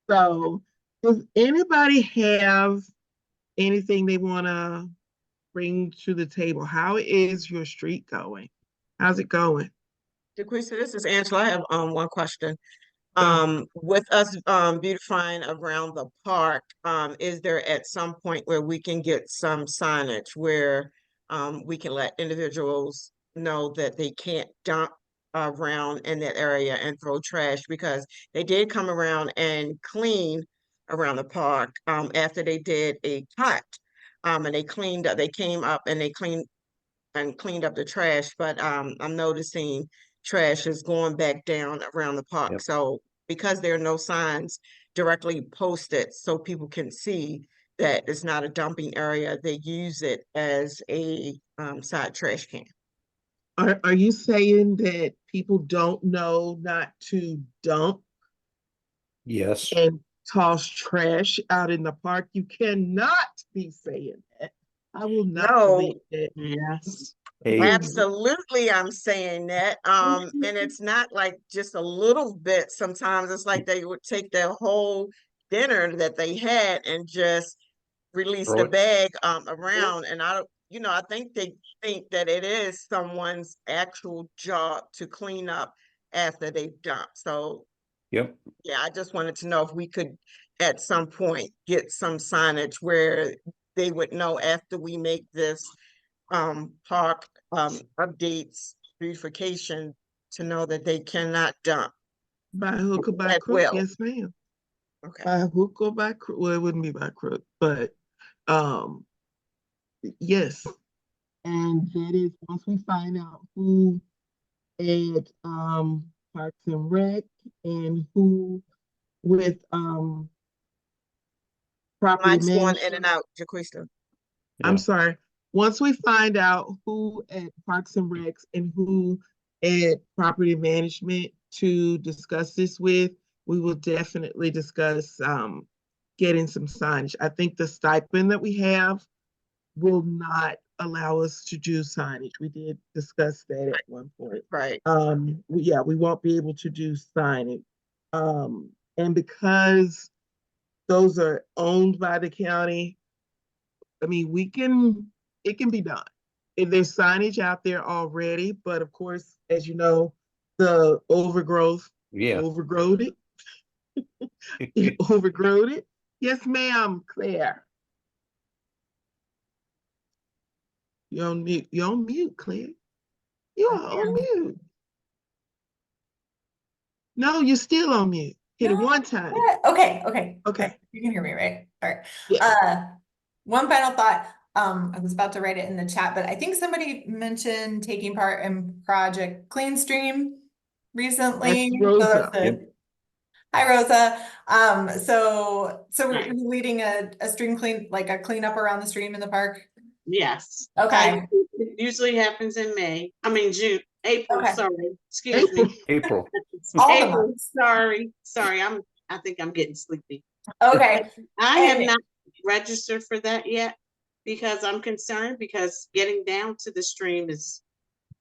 So does anybody have anything they want to bring to the table? How is your street going? How's it going? Jaquisa, this is Angela. I have one question. Go. With us beautifying around the park, is there at some point where we can get some signage where we can let individuals know that they can't dump around in that area and throw trash? Because they did come around and clean around the park after they did a cut. And they cleaned up, they came up and they cleaned up the trash, but I'm noticing trash is going back down around the park. Yep. So because there are no signs directly posted so people can see that it's not a dumping area, they use it as a side trash can. Are you saying that people don't know not to dump Yes. and toss trash out in the park? You cannot be saying that. I will not believe that. Yes. Hey, Absolutely, I'm saying that. And it's not like just a little bit. Sometimes it's like they would take their whole dinner that they had and just release throw the it. bag around. And I don't, I think they think that it is someone's actual job to clean up after they've dumped. So Yep. yeah, I just wanted to know if we could at some point get some signage where they would know after we make this park updates, beautification, to know that they cannot dump By hook or by at crook, will. yes, ma'am. Okay. By hook or by crook. Well, it wouldn't be by crook, but yes. And that is once we find out who at Parks and Rec and who with property Mike's going in management. and out, Jaquista. I'm Yeah. sorry. Once we find out who at Parks and Recs and who at Property Management to discuss this with, we will definitely discuss getting some signage. I think the stipend that we have will not allow us to do signage. We did discuss that at one point. Right. Yeah, we won't be able to do signage. And because those are owned by the county, I mean, it can be done. If there's signage out there already, but of course, as you know, the Yeah. overgrowed it, overgrowed it. Yes, ma'am, Claire. You're on mute. You're on mute, Claire. You are on mute. No, you're still on mute. Hit it No, one time. Okay, okay. Okay. You can hear me, right? All right. Yeah. One final thought. I was about to write it in the chat, but I think somebody mentioned taking part in Project Clean Stream recently. That's Rosa. Hi, Rosa. So we're Hi. leading a stream clean, like a cleanup around the stream in the park. Yes. Okay. It usually happens in June, April, Okay. sorry, excuse April. me. April. All the April, months. sorry, I think I'm getting sleepy. Okay. I have And- not registered for that yet because I'm concerned because getting down to the stream is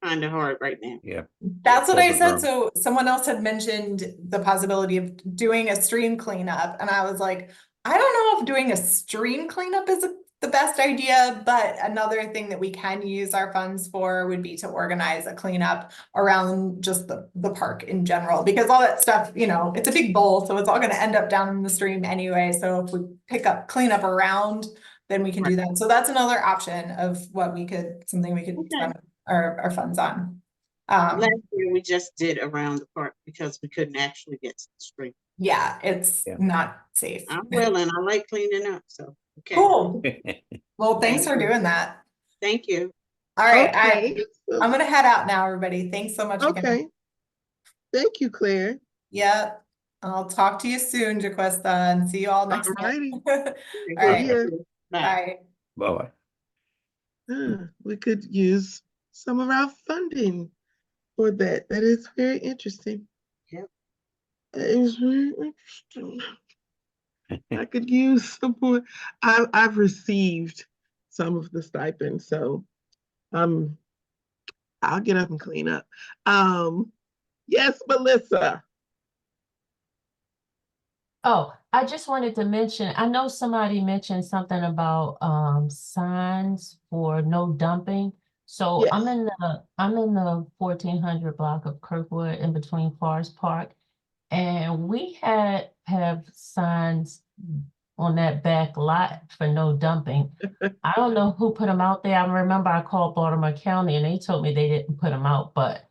kind of hard right now. Yeah. That's what I said. Overgrown. So someone else had mentioned the possibility of doing a stream cleanup. And I was like, I don't know if doing a stream cleanup is the best idea, but another thing that we can use our funds for would be to organize a cleanup around just the park in general, because all that stuff, you know, it's a big bowl, so it's all going to end up down in the stream anyway. So if we cleanup around, then we can do that. So that's another option of something we could spend our funds on. Last year we just did around the park because we couldn't actually get to the stream. Yeah, it's not safe. I'm willing. I like cleaning up. So okay. Cool. Well, thanks for doing that. Thank you. All right, Okay. I'm gonna head out now, everybody. Thanks so much again. Okay. Thank you, Claire. Yep. I'll talk to you soon, Jaquesta, and see you all next month. Alrighty. All right. Yeah. Bye. Bye. Bye-bye. We could use some of our funding for that. That is very interesting. Yep. That is very interesting. I could use some more. I've received some of the stipend, so I'll get up and clean up. Yes, Melissa. Oh, I just wanted to mention, I know somebody mentioned something about signs for no dumping. So Yes. I'm in the 1400 block of Kirkwood in between Forest Park. And we have signs on that back lot for no dumping. I don't know who put them out there. I remember I called Baltimore County and they told me they didn't put them out, but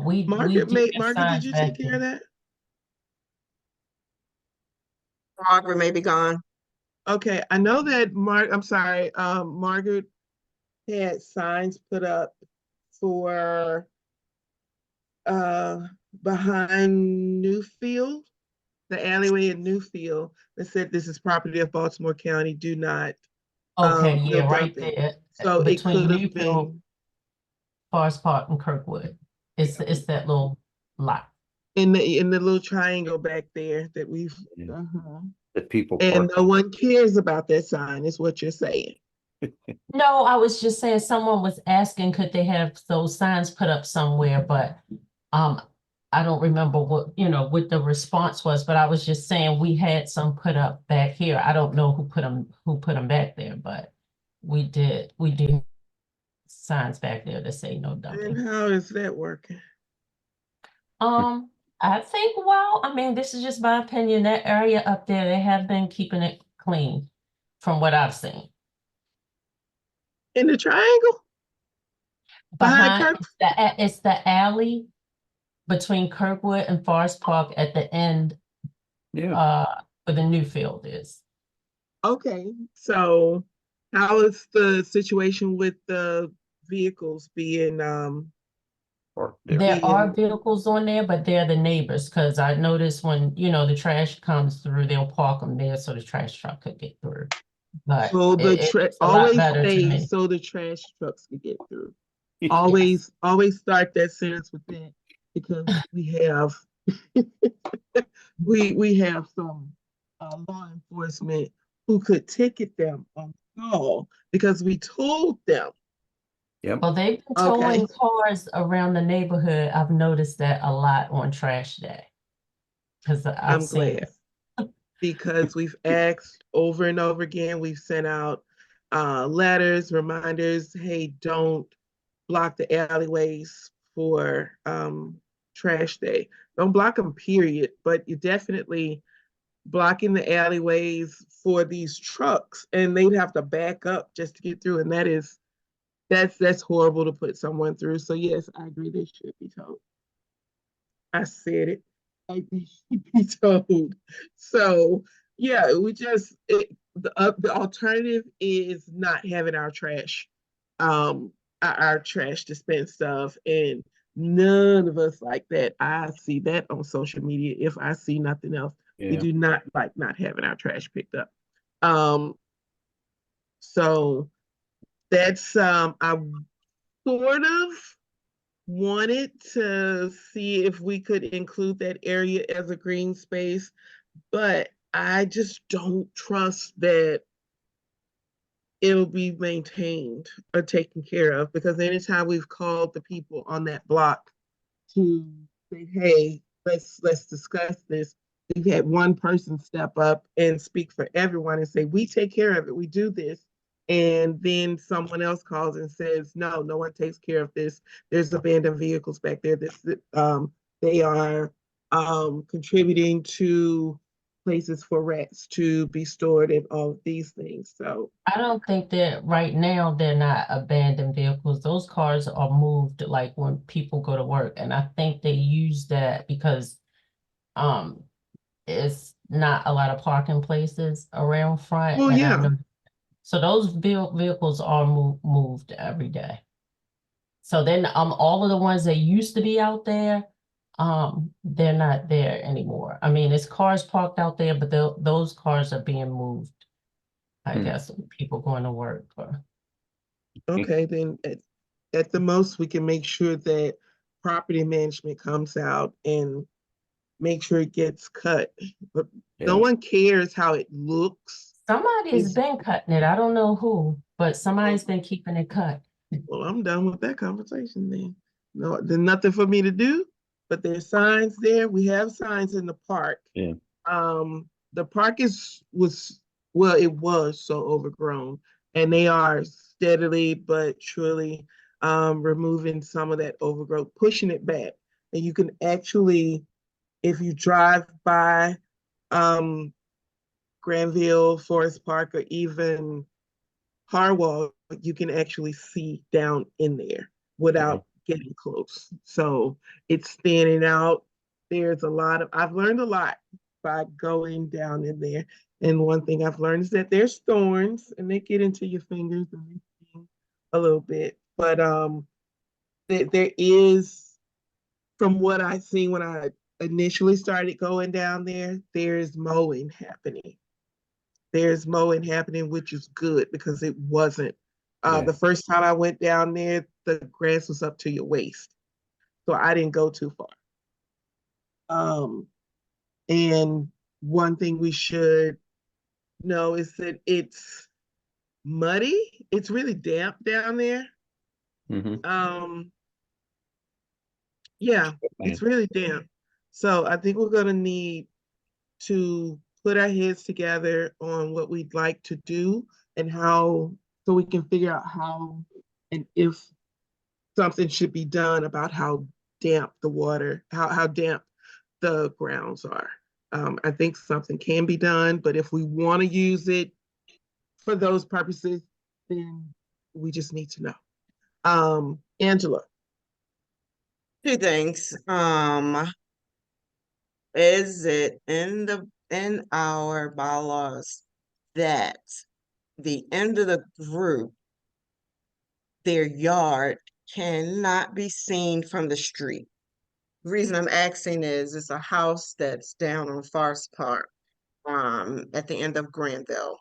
we Margaret, do have Margaret, did signs you back take care of there. that? Margaret may be gone. Okay, I know that Margaret had signs put up for behind Newfield, the alleyway in Newfield, that said this is property of Baltimore County, do not Okay, no yeah, right dumping. there. So it Between could have Newfield, been Forest Park and Kirkwood. It's that little lot. in the little triangle back there that we've Yeah. The people and no parking. one cares about that sign, is what you're saying. No, I was just saying someone was asking, could they have those signs put up somewhere, but I don't remember what the response was, but I was just saying we had some put up back here. I don't know who put them back there, but we did signs back there that say no dumping. And how is that working? I think, well, I mean, this is just my opinion. That area up there, they have been keeping it clean from what I've seen. In the triangle? Behind Behind, it's the alley between Kirkwood and Forest Park at the end, Yeah. where the new field is. Okay, so how is the situation with the vehicles being Parked there. There are being vehicles on there, but they're the neighbors, because I noticed when, the trash comes through, they'll park them there so the trash truck could get through. but So it looks a lot always better to say me. so the trash trucks can get through. Yes. Always start that sentence with that because we have we have some law enforcement who could ticket them on call because we told them. Yep. Well, they've been Okay, towing cars around the neighborhood. I've noticed that a lot on trash day. Because I've I'm seen glad it. because we've asked over and over again. We've sent out letters, reminders. Hey, don't block the alleyways for trash day. Don't block them, period. But you definitely blocking the alleyways for these trucks, and they'd have to back up just to get through, and that's horrible to put someone through. So yes, I agree. They should be told. I said it. Like they should be told. So yeah, the alternative is not having our trash, our trash dispense stuff, and none of us like that. I see that on social media. If I see nothing else, we Yeah. do not like not having our trash picked up. Um, so that's I sort of wanted to see if we could include that area as a green space, but I just don't trust that it'll be maintained or taken care of because anytime we've called the people on that block to say, hey, let's discuss this. We've had one person step up and speak for everyone and say, we take care of it, we do this. And then someone else calls and says, no one takes care of this. There's abandoned vehicles back there. They are contributing to places for rats to be stored and all of these things. So I don't think that right now they're not abandoned vehicles. Those cars are moved like when people go to work. And I think they use that because um it's not a lot of parking places around front. well, And I yeah. know so those vehicles are moved every day. So then all of the ones that used to be out there, they're not there anymore. I mean, it's cars parked out there, but those cars are being moved, I Hmm. guess, people going to work for. Okay, then at the most, we can make sure that property management comes out and make sure it gets cut. But no Yeah. one cares how it looks. Somebody's It's, been cutting it. I don't know who, but somebody's been keeping it cut. well, I'm done with that conversation then. No, there's nothing for me to do, but there's signs there. We have signs in the park. Yeah. The park it was so overgrown, and they are steadily but surely removing some of that overgrowth, pushing it back. And you can actually, if you drive by um, Granville, Forest Park, or even Harwell, you can actually see down in there Yeah. without getting close. So it's thinning out. I've learned a lot by going down in there. And one thing I've learned is that there's thorns and they get into your fingers and they sting a little bit. But there is, from what I seen when I initially started going down there, there's mowing happening. There's mowing happening, which is good because it wasn't. Yeah. The first time I went down there, the grass was up to your waist. So I didn't go too far. And one thing we should know is that it's muddy. It's really damp down there. Mm-hmm. Yeah, Man. it's really damp. So I think we're gonna need to put our heads together on what we'd like to do and how, so we can figure out how and if something should be done about how damp the water, how damp the grounds are. I think something can be done, but if we want to use it for those purposes, then we just need to know. Angela. Two things. Is it in our bylaws that the end of the group, their yard cannot be seen from the street? The reason I'm asking is it's a house that's down on Forest Park, at the end of Granville.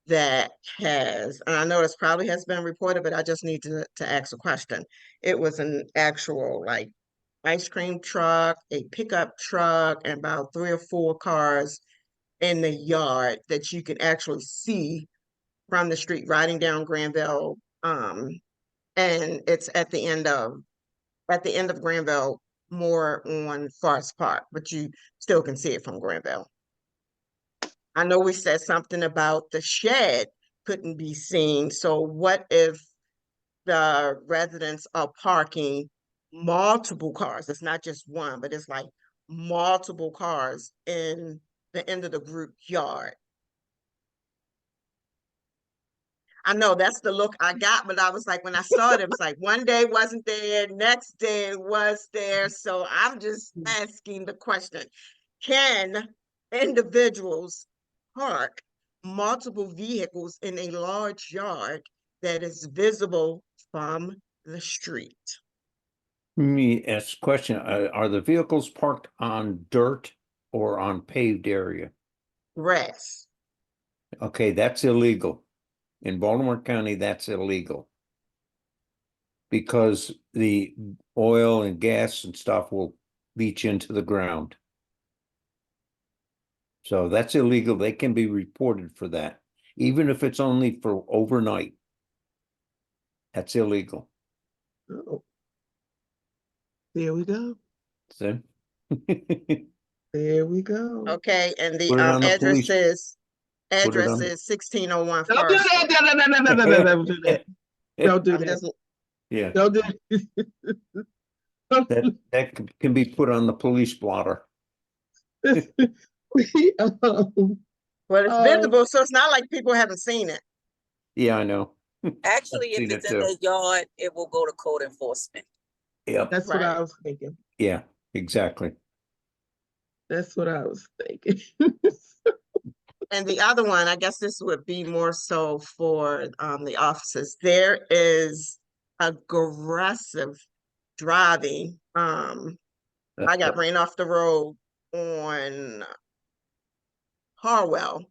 that has, and I know this probably has been reported, but I just need to ask a question. It was an actual like ice cream truck, a pickup truck, and about 3 or 4 cars in the yard that you can actually see from the street riding down Granville. And it's at the end of Granville, more on Forest Park, but you still can see it from Granville. I know we said something about the shed couldn't be seen. So what if the residents are parking multiple cars? It's not just one, but it's like multiple cars in the end of the group yard. I know that's the look I got, but I was like, when I saw it, it was like one day wasn't there, next day it was there. So I'm just asking the question, can individuals park multiple vehicles in a large yard that is visible from the street? Let me ask a question. Are the vehicles parked on dirt or on paved area? Grass. Okay, that's illegal. In Baltimore County, that's illegal. Because the oil and gas and stuff will leach into the ground. So that's illegal. They can be reported for that, even if it's only for overnight. That's illegal. Oh. There we go. So There we go. Okay, and the Put it on the address police. is Put it on the- 1601 Don't do Forest. that. Don't do that. Don't do I'm that. just Yeah, Don't do that can be put on the police blotter. We, Well, it's visible, so it's not like people haven't seen it. Yeah, I know. Actually, if seen it's it in too. the yard, it will go to code enforcement. Yep. That's what Right. I was thinking. Yeah, exactly. That's what I was thinking. And the other one, I guess this would be more so for the officers. There is aggressive driving. I got ran off the road on Harwell,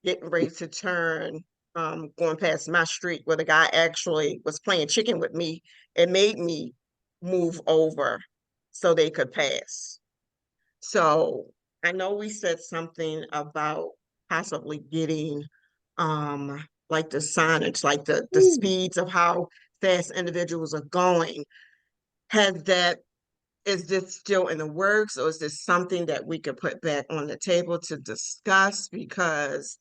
getting ready to turn, going past my street where the guy actually was playing chicken with me. It made me move over so they could pass. So I know we said something about possibly getting like the signage, like the speeds of how fast individuals are going. Is this still in the works, or is this something that we could put back on the table to discuss? Because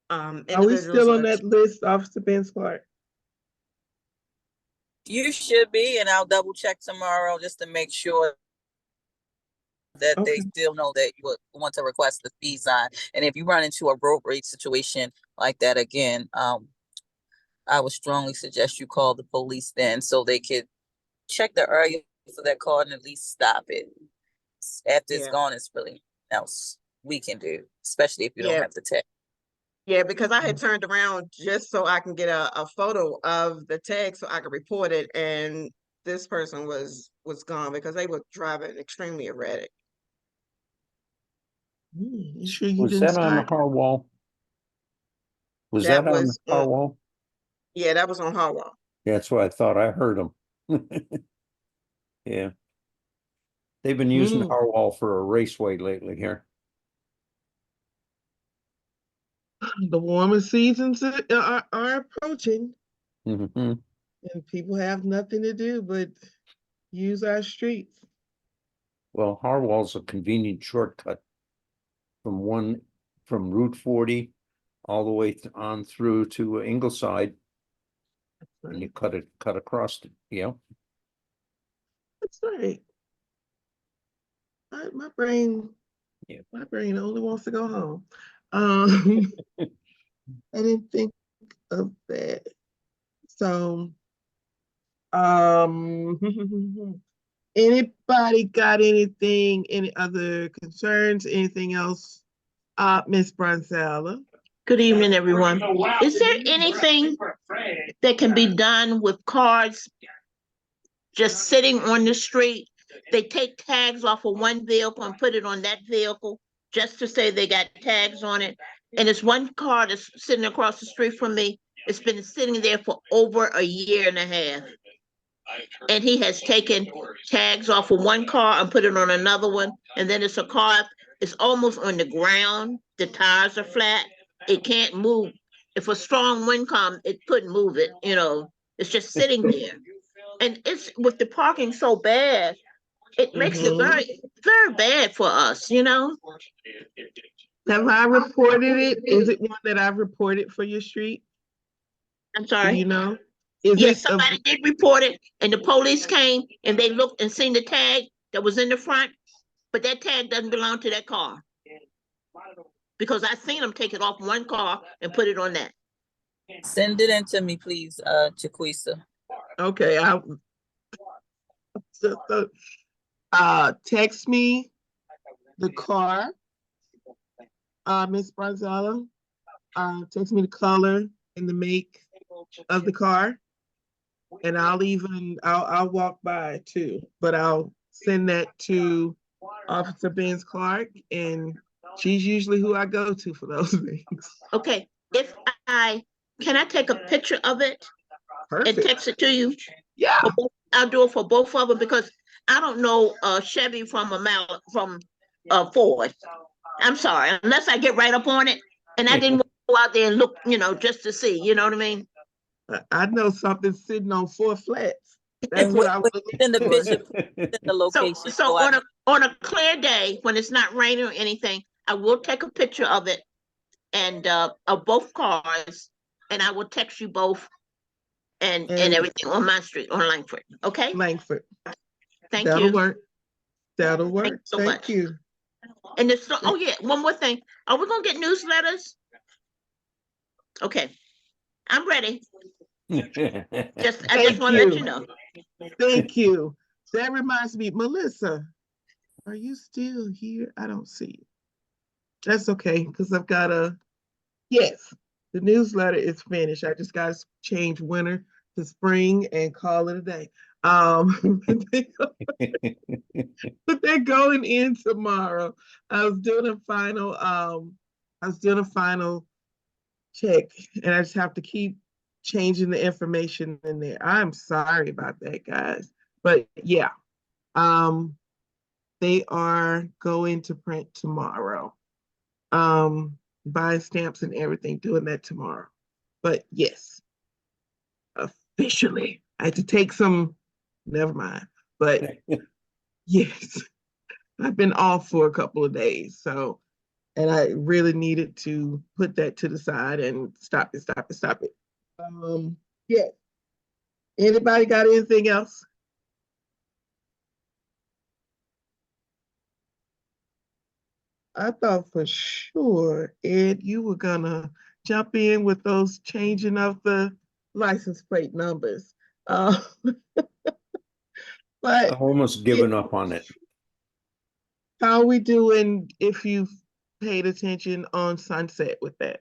Are we individuals still on are that list, Officer Ben Clark? You should be, and I'll double check tomorrow just to make sure that they Okay. still know that you would want to request the speed sign. And if you run into a road rage situation like that again, I would strongly suggest you call the police then so they could check the area for that car and at least stop it. After it's Yeah. gone, it's really else we can do, especially if you Yeah. don't have the tag. Yeah, because I had turned around just so I can get a photo of the tag so I could report it, and this person was gone because they were driving extremely erratic. You sure you Was didn't that on the start? Harwell? Was That that on the was on, Harwell? yeah, that was on Harwell. That's what I thought. I heard them. Yeah. They've been using Harwell for a raceway lately here. The warmer seasons are approaching, Mhm. and people have nothing to do but use our streets. Well, Harwell's a convenient shortcut from Route 40 all the way on through to Ingleside, and you cut across it. Yeah. That's right. My brain, Yeah. my brain only wants to go home. I didn't think of that. So, anybody got anything, any other concerns, anything else? Miss Brunsella. Good evening, everyone. Is there anything that can be done with cars just sitting on the street? They take tags off of one vehicle and put it on that vehicle just to say they got tags on it. and it's one car that's sitting across the street from me. It's been sitting there for over a year and a half. And he has taken tags off of one car and put it on another one. And then it's a car, it's almost on the ground. The tires are flat. It can't move. If a strong wind comes, it couldn't move it, you know, it's just sitting there. And it's with the parking so bad, it makes it very, very bad for us, you know? Have I reported it? Is it one that I've reported for your street? I'm Do sorry. you know? Is Yes, it somebody did report it, and the police came and they looked and seen the tag that was in the front, but that tag doesn't belong to that car. Because I seen them take it off one car and put it on that. Send it in to me, please, Jaquisa. okay? Text me the car, Miss Bronzella. Text me the color and the make of the car, and I'll walk by too, but I'll send that to Officer Benz Clark, and she's usually who I go to for those things. Okay, can I take a picture of it and Perfect. text it to you? Yeah. I'll do it for both of them because I don't know Chevy from Ford. I'm sorry, unless I get right up on it, and I didn't go out there and look, you know, just to see, you know what I mean? I know something sitting on 4 flats. That's And what I was send the looking for. picture, send the location. So on a clear day, when it's not raining or anything, I will take a picture of it and of both cars, and I will text you both and everything on my street on Langford. Okay? Langford. Thank That'll you. work. That'll work. Thank you so Thank much. you. And oh yeah, one more thing. Are we gonna get newsletters? Okay, I'm ready. I just want to let you know. Thank you. That reminds me, Melissa, are you still here? I don't see you. That's okay, because I've got yes, the newsletter is finished. I just got to change winter to spring and call it a day. But they're going in tomorrow. I was doing a final check, and I just have to keep changing the information in there. I'm sorry about that, guys. But yeah, they are going to print tomorrow. Buying stamps and everything, doing that tomorrow. But yes, officially, I had to take some, never mind. But yes, I've been off for a couple of days. So, and I really needed to put that to the side and stop it. Yeah. Anybody got anything else? I thought for sure, Ed, you were gonna jump in with those changing of the license plate numbers. But I've almost given up on it. how are we doing if you've paid attention on Sunset with that?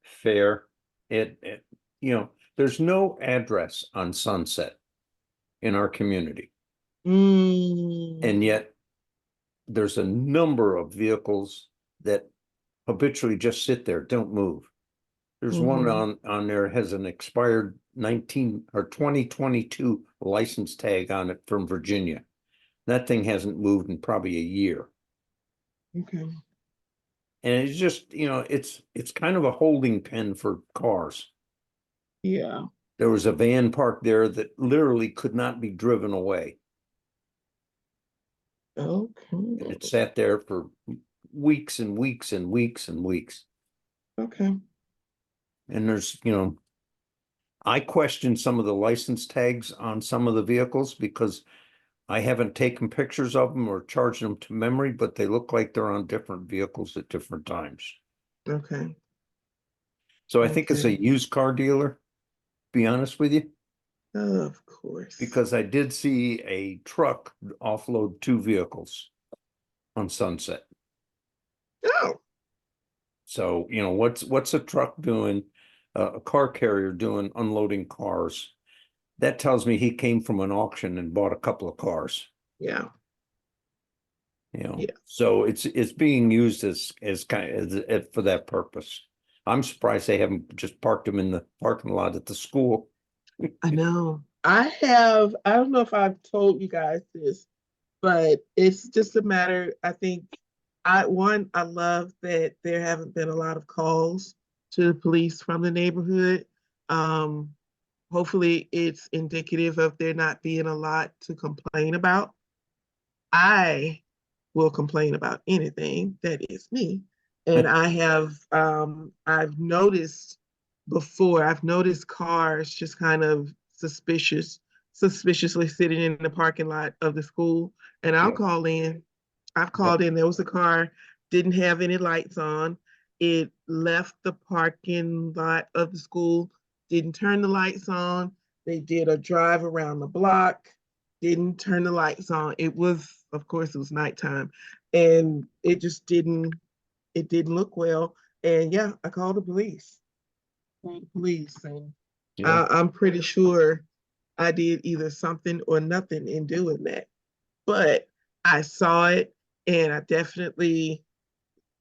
Fair. It you know, there's no address on Sunset in our community. And yet there's a number of vehicles that habitually just sit there, don't move. There's one on there has an expired 2022 license tag on it from Virginia. That thing hasn't moved in probably a year. Okay. And it's just, you know, it's kind of a holding pen for cars. Yeah. There was a van parked there that literally could not be driven away. Okay. And it sat there for weeks and weeks and weeks and weeks. Okay. And there's, you know, I question some of the license tags on some of the vehicles because I haven't taken pictures of them or charged them to memory, but they look like they're on different vehicles at different times. Okay. So I think it's a used car dealer, to be honest with you. Of course. Because I did see a truck offload 2 vehicles on Sunset. Oh. So, you know, what's a truck doing, a car carrier doing unloading cars? That tells me he came from an auction and bought a couple of cars. Yeah. You know, Yeah. so it's being used as kind of for that purpose. I'm surprised they haven't just parked them in the parking lot at the school. I know. I don't know if I've told you guys this, but it's just a matter, I think, I love that there haven't been a lot of calls to the police from the neighborhood. Um, Hopefully it's indicative of there not being a lot to complain about. I will complain about anything. That is me. And I've noticed cars just kind of suspiciously sitting in the parking lot of the school. And I'll Yeah. call in. I've called in. There was a car, didn't have any lights on. It left the parking lot of the school, didn't turn the lights on. They did a drive around the block, didn't turn the lights on. Of course, it was nighttime, and it didn't look well. And yeah, I called the police. And Yeah. I'm pretty sure I did either something or nothing in doing that. But I saw it, and I definitely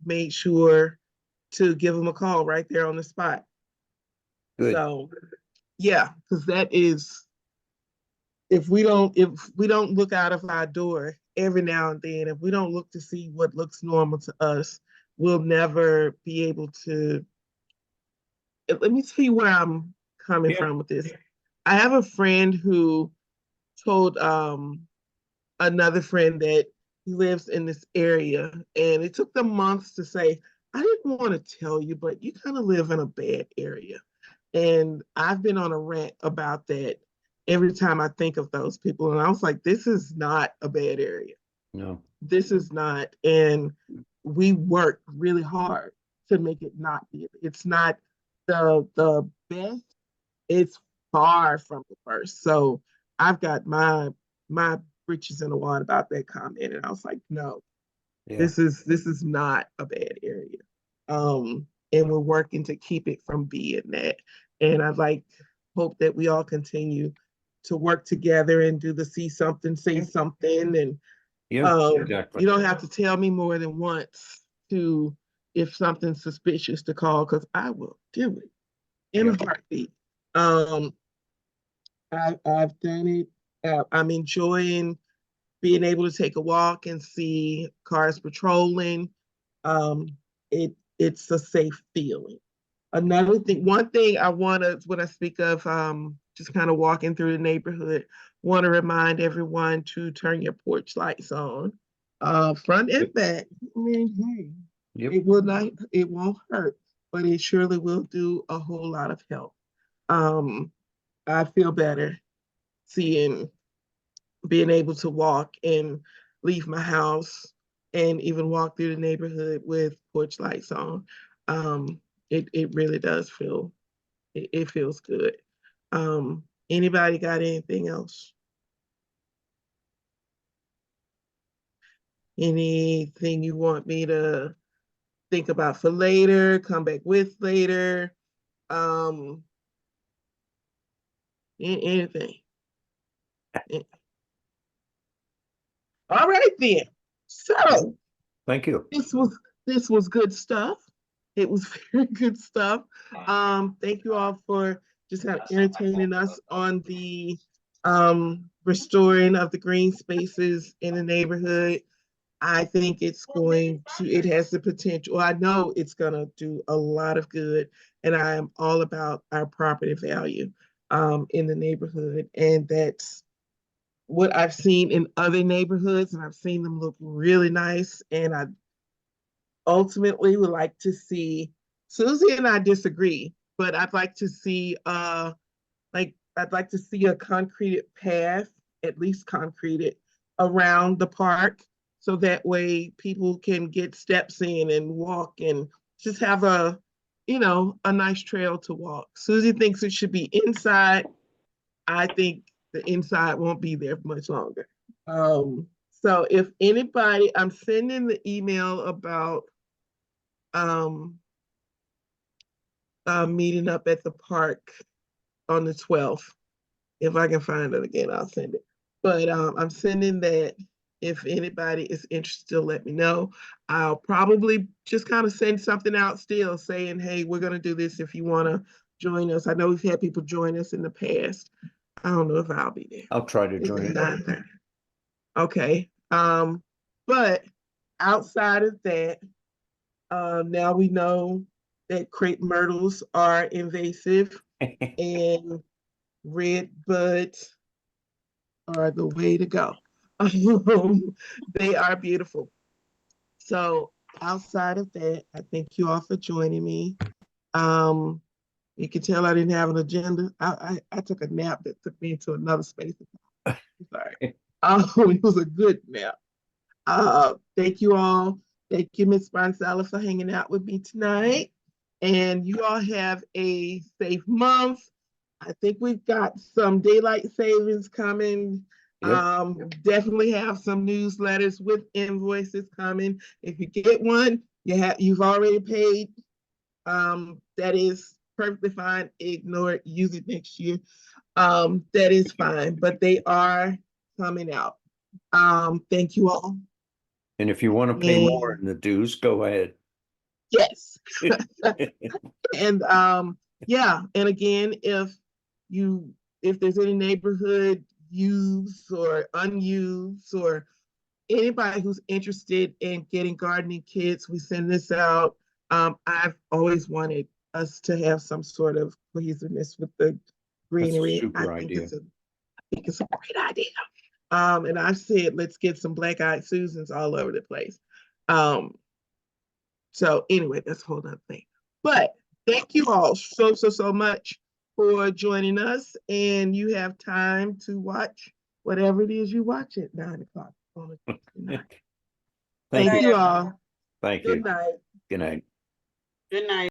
made sure to give them a call right there on the spot. Good. So yeah, because that is, if we don't look out of our door every now and then, if we don't look to see what looks normal to us, we'll never be able to. Let me tell you where I'm coming Yeah. from with this. I have a friend who told another friend that he lives in this area, and it took them months to say, I didn't want to tell you, but you kind of live in a bad area. And I've been on a rant about that every time I think of those people. And I was like, this is not a bad area. No. This is not. And we work really hard to make it not be. It's not the best. It's far from the worst. So I've got my britches in the water about that comment. And I was like, no, Yeah. this is not a bad area. And we're working to keep it from being that. And hope that we all continue to work together and do the see something, say something. And Yeah. Exactly. you don't have to tell me more than once to, if something's suspicious, to call, because I will do it in a heartbeat. Um, I've done it. I'm enjoying being able to take a walk and see cars patrolling. Um, it's a safe feeling. Another thing, one thing I want to, when I speak of just kind of walking through the neighborhood, want to remind everyone to turn your porch lights on, front and back. I mean, hey, Yep. it won't hurt, but it surely will do a whole lot of help. Um, I feel better seeing, being able to walk and leave my house and even walk through the neighborhood with porch lights on. It really does feel, it feels good. Anybody got anything else? Anything you want me to think about for later, come back with later? Um, Anything. All right then. So Thank you. this was good stuff. It was very good stuff. Thank you all for just kind of entertaining us on the restoring of the green spaces in the neighborhood. I think it has the potential. I know it's gonna do a lot of good, and I am all about our property value in the neighborhood, and that's what I've seen in other neighborhoods, and I've seen them look really nice. And I ultimately would like to see, Susie and I disagree, but I'd like to see a concreted path, at least concreted, around the park, so that way people can get steps in and walk and just have a nice trail to walk. Susie thinks it should be inside. I think the inside won't be there much longer. So if anybody, I'm sending the email about um, meeting up at the park on the 12th. If I can find it again, I'll send it. But I'm sending that If anybody is interested, let me know. I'll probably just kind of send something out still saying, hey, we're going to do this if you want to join us. I know we've had people join us in the past. I don't know if I'll be there. I'll try to It's join. 9:30. Okay. But outside of that, now we know that crepe myrtles are invasive and red buds are the way to go. They are beautiful. So outside of that, I thank you all for joining me. You can tell I didn't have an agenda. I took a nap that took me into another space. Sorry. It was a good nap. Thank you all. Thank you, Ms. Bonsella, for hanging out with me tonight. And you all have a safe month. I think we've got some daylight savings coming. Yep. Definitely have some newsletters with invoices coming. If you get one, you've already paid. That is perfectly fine. Ignore it, use it next year. That is fine, but they are coming out. Thank you all. And if you want to pay more in the dues, go ahead. Yes. And yeah, and again, if there's any neighborhood use or unused or anybody who's interested in getting gardening kits, we send this out. I've always wanted us to have some sort of cohesiveness with the greenery. Super idea. I think it's a great idea. And I said, let's get some black-eyed Susans all over the place. So anyway, that's a whole other thing. But thank you all so much for joining us. And you have time to watch whatever it is you watch at 9:00 on a night. Thank you all. Thank Good you. night. Good night. Good night.